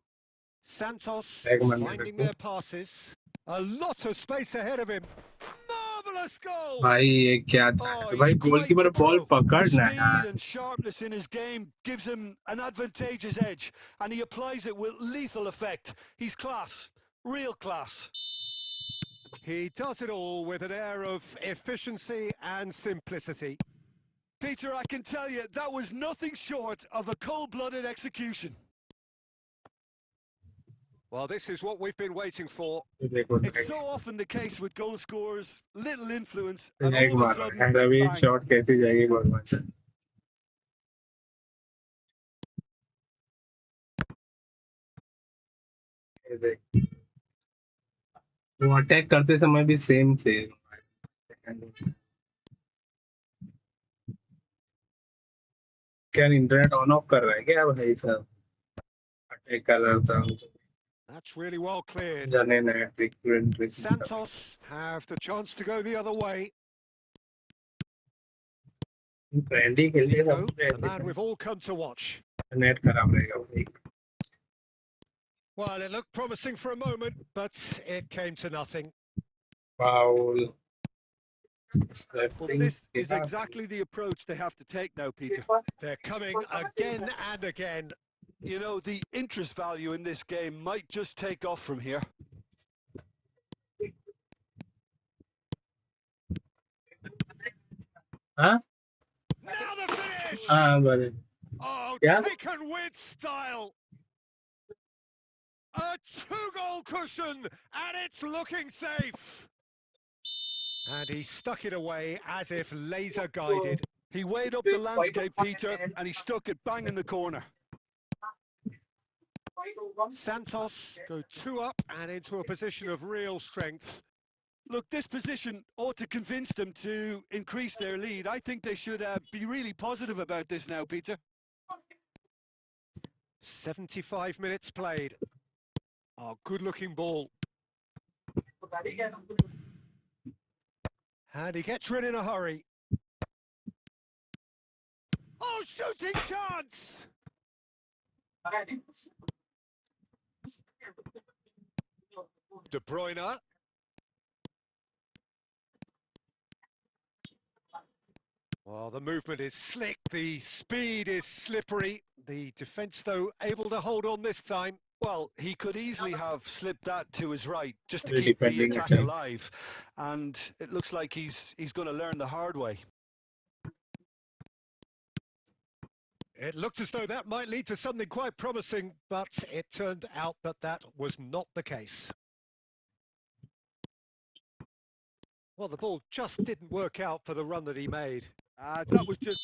Santos finding their passes. A lot of space ahead of him. Marvellous goal! भाई ये क्या था भाई goalkeeper ball पकड़ना यार. Speed and sharpness in his game gives him an advantageous edge, and he applies it with lethal effect. He's class, real class. He does it all with an air of efficiency and simplicity. Peter, I can tell you, that was nothing short of a cold-blooded execution. Well, this is what we've been waiting for. It's so often the case with goal scorers, little influence, and all of a sudden, bang. shot कैसी जाएगी भगवान. ये देख, वो attack करते समय भी same same. क्या इंटरनेट ऑन ऑफ कर रहा है क्या भाई साहब? अटैक कर रहा था। That's really well cleared. जाने net frequent Santos have the chance to go the other way. Friendly खेलते Zico, सब the man we've all come to watch. Net खराब रहेगा भाई। Well, it looked promising for a moment, but it came to nothing. Foul. Well, this is exactly the approach they have to take now, Peter. They're coming again and again. You know, the interest value in this game might just take off from here. हाँ Now the finish! हाँ बोले Oh, क्या? taken with style. A two-goal cushion, and it's looking safe. And he stuck it away as if laser guided. He weighed up the landscape, Peter, and he stuck it bang in the corner. Santos go two up and into a position of real strength. Look, this position ought to convince them to increase their lead. I think they should be really positive about this now, Peter. 75 minutes played. Oh, good-looking ball. And he gets rid in a hurry. Oh, shooting chance! De Bruyne. Well, the movement is slick, the speed is slippery. The defence, though, able to hold on this time. Well, he could easily have slipped that to his right just to Really keep the defending attack attack. alive. And it looks like he's going to learn the hard way. It looked as though that might lead to something quite promising, but it turned out that that was not the case. Well, the ball just didn't work out for the run that he made. That was just...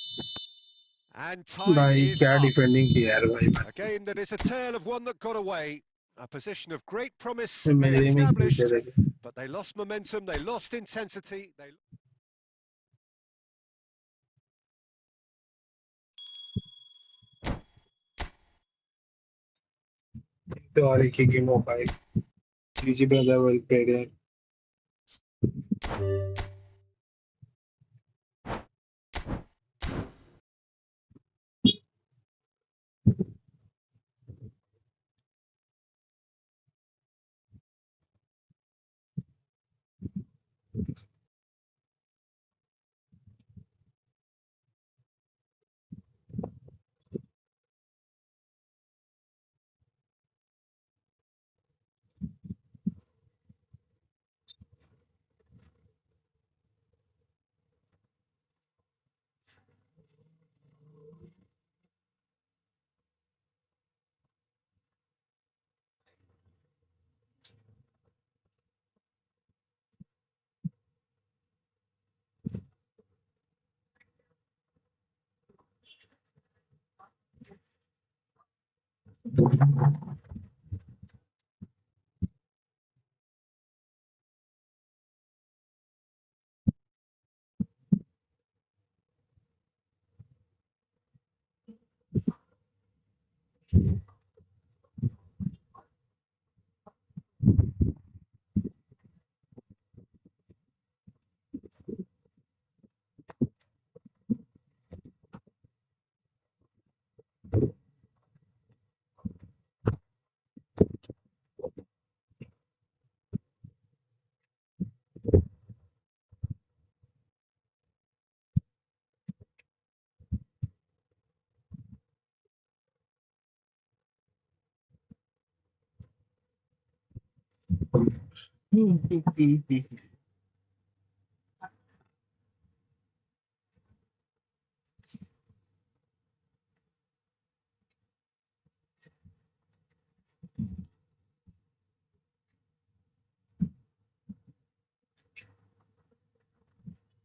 And time भाई is क्या up. Defending की यार भाई। Again, that is a tale of one that got away. A position of great promise they मेरे में established, खेलते रहे। but they lost momentum, they lost intensity. तो और एक ही गेम हो पाए। जीजी ब्रदर वेल प्लेड यार।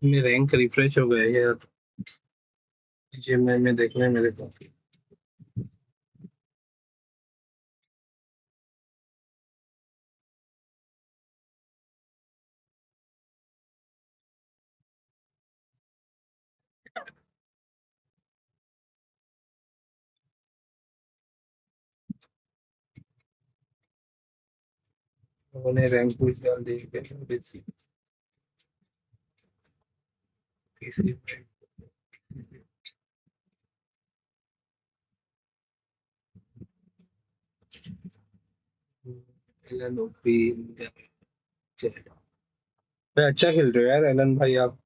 मेरे रैंक रिफ्रेश हो गए यार। जिम में देखने मेरे को। उन्होंने रैंक पुश डाल दी किसी किसी एलन ओपी अच्छा खेल रहे हो यार एलन भाई आप।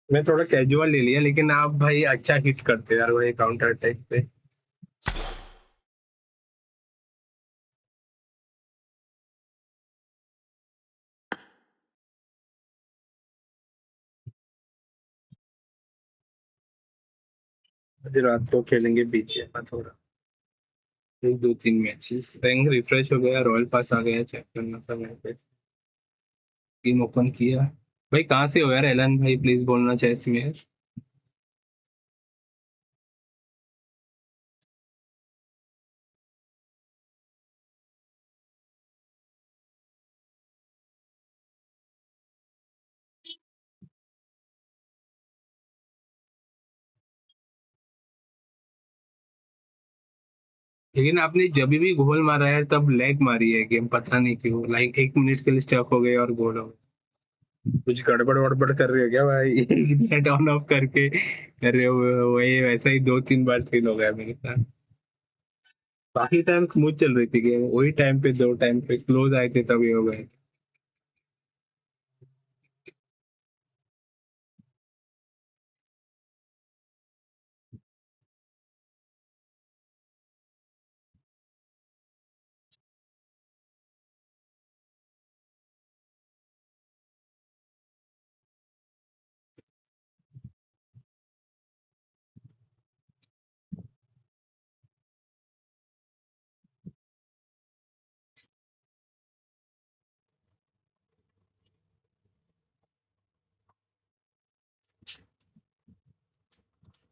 मैं थोड़ा कैजुअल ले लिया लेकिन आप भाई अच्छा हिट करते हो यार वही काउंटर अटैक पे। आज रात को खेलेंगे बीच में थोड़ा एक दो तीन मैचेस रैंक रिफ्रेश हो गया रॉयल पास आ गया चेक करना था मेरे पे टीम ओपन किया। भाई कहाँ से हो यार एलन भाई प्लीज बोलना चाहिए इसमें। लेकिन आपने जब भी गोल मारा है तब लेग मारी है गेम पता नहीं क्यों लाइक 1 मिनट के लिए स्टक हो गए और गोल हो गया। कुछ गड़बड़ वड़बड़ कर रहे हो क्या भाई नेट ऑन ऑफ करके कर रहे हो वही वैसा ही 2 3 बार फील हो गया मेरे साथ। बाकी टाइम स्मूथ चल रही थी गेम वही टाइम पे 2 टाइम पे क्लोज आए थे तब ये हो गए।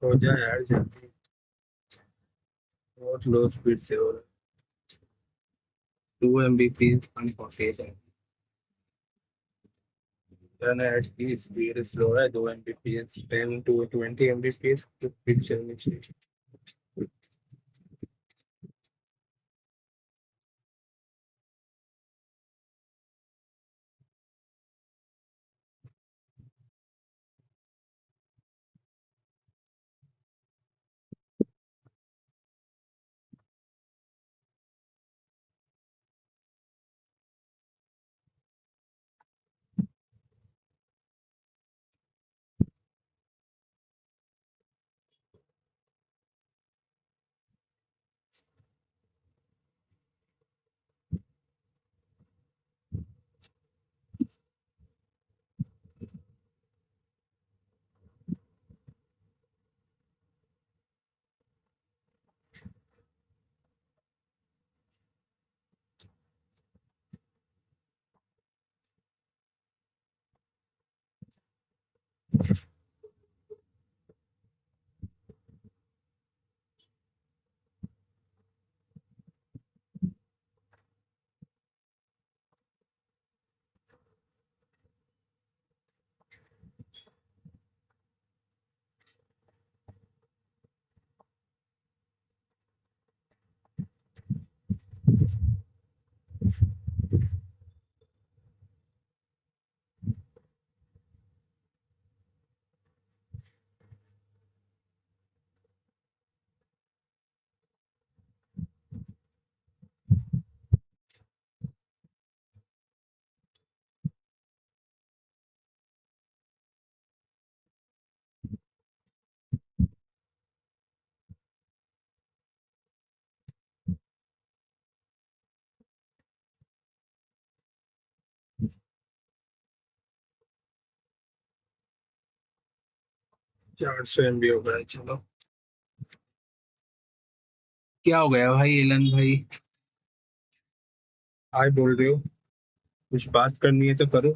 हो जाए यार जल्दी बहुत लो स्पीड से हो रहा 2 MBP 148 है। इंटरनेट की स्पीड स्लो है 2 MBPS 10 to 20 MBPS स्पीड चलनी चाहिए। चार सौ MB हो गया चलो। क्या हो गया भाई एलन भाई हाय बोल रहे हो कुछ बात करनी है तो करो।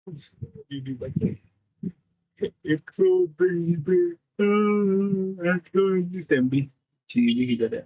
दीदी बच्चे 120 MB चीज ही किधर है।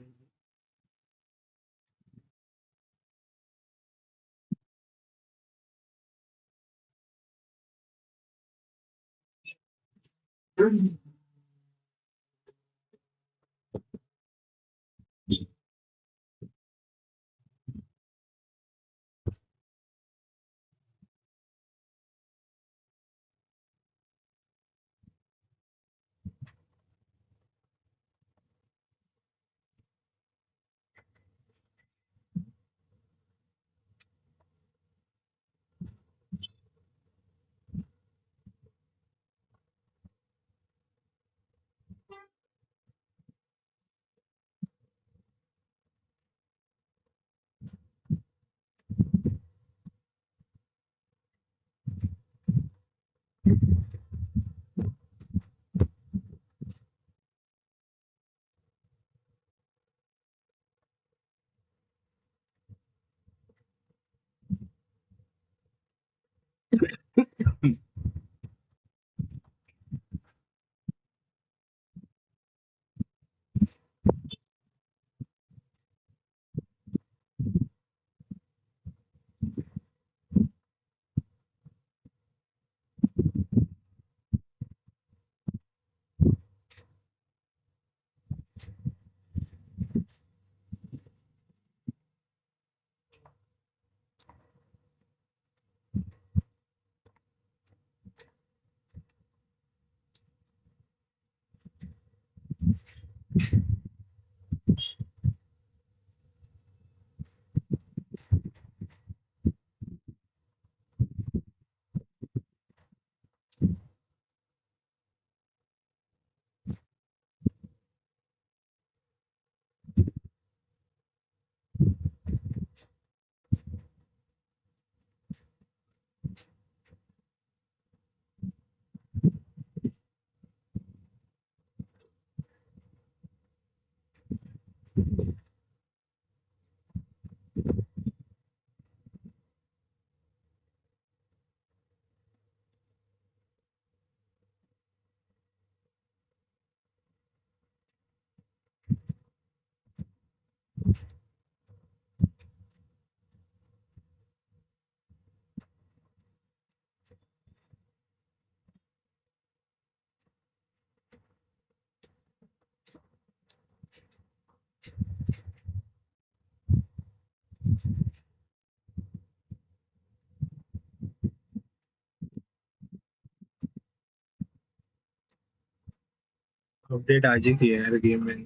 अपडेट आज ही किया यार गेम में।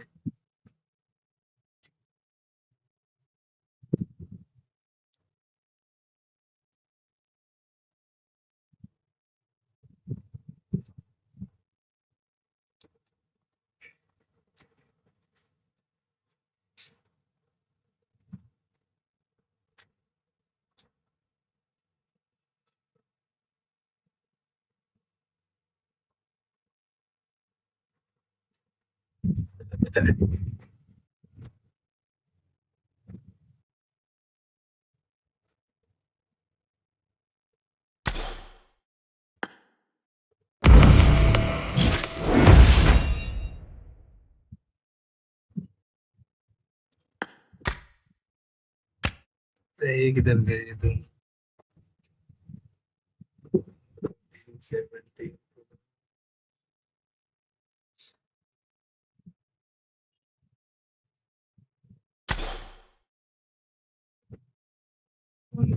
ये किधर गए तुम?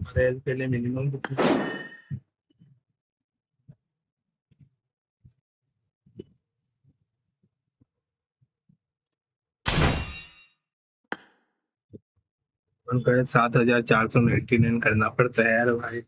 70 के लिए मिनिमम उनका 7,499 करना पड़ता है यार भाई।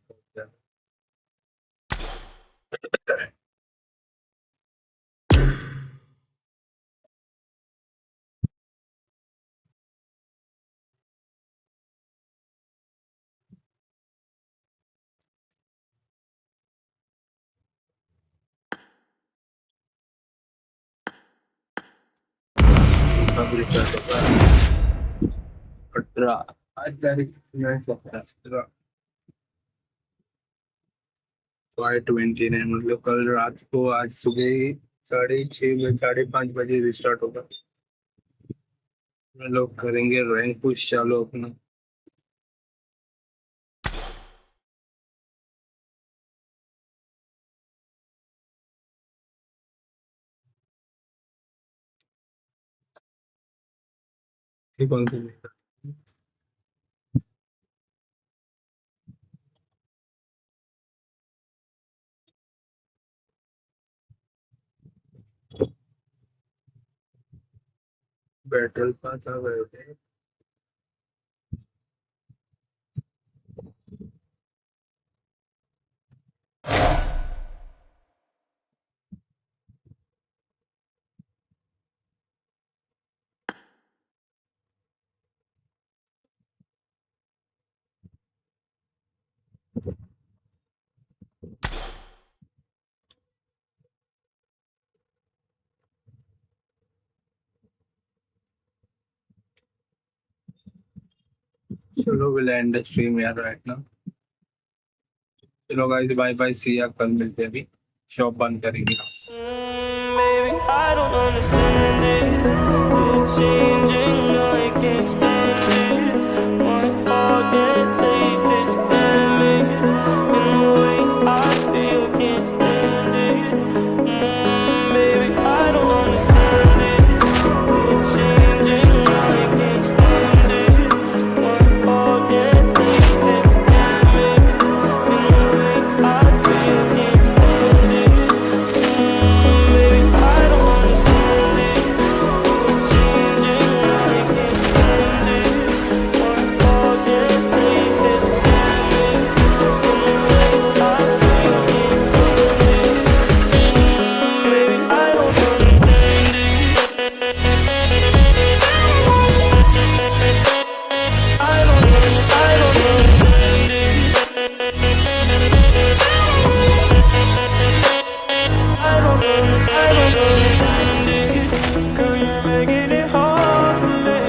अब रिस्टार्ट होगा 18 आज तारीख 17 5/29 मतलब कल रात को आज सुबह 6:30 5:30 रिस्टार्ट होगा। हम लोग करेंगे रैंक पुश चालू अपना। ये कौन सी बैटल पास आ गए थे। चलो विल एंड स्ट्रीम यार राइट ना। चलो गाइस बाय बाय, सी या, कल मिलते हैं। अभी शॉप बंद करेंगे। Baby, I don't understand this. You're changing, I can't stand it. My heart can't take this damage. And the way I feel, can't stand it. Baby, I don't understand this. You're changing, I can't stand it. My heart can't take this damage. And the way I feel, can't stand it. Baby, I don't understand this. You're changing, I can't stand it. My heart can't take this damage. And the way I feel, can't stand it. Baby, I don't understand it. I don't understand it. I don't understand it. Girl, you're making it hard for me.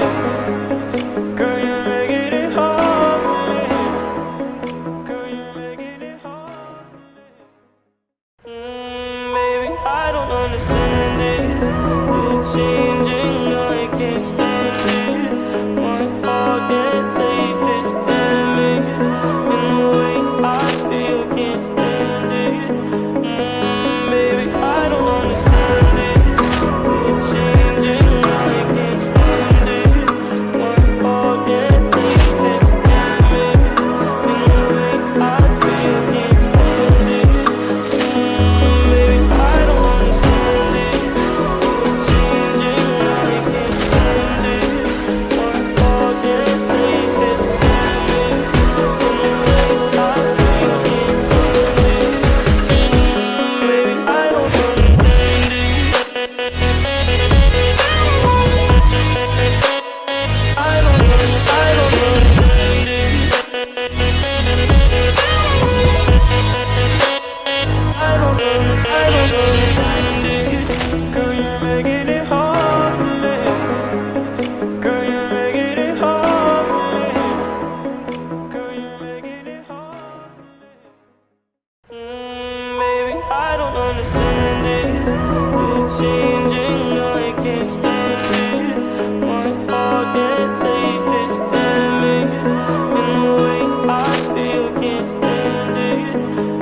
Girl, you're making it hard for me. Girl, you're making it hard for me. Baby, I don't understand this. You're changing, I can't stand it. My heart can't take this damage. And the way I feel, can't stand it. Baby, I don't understand this. You're changing, I can't stand it. My heart can't take this damage. And the way I feel, can't stand it. Baby, I don't understand this. You're changing, I can't stand it. My heart can't take this damage. And the way I feel, can't stand it. Baby, I don't understand it. I don't understand it. I don't understand it. Girl, you're making it hard for me. Girl, you're making it hard for me. Girl, you're making it hard for me. Baby, I don't understand this. You're changing.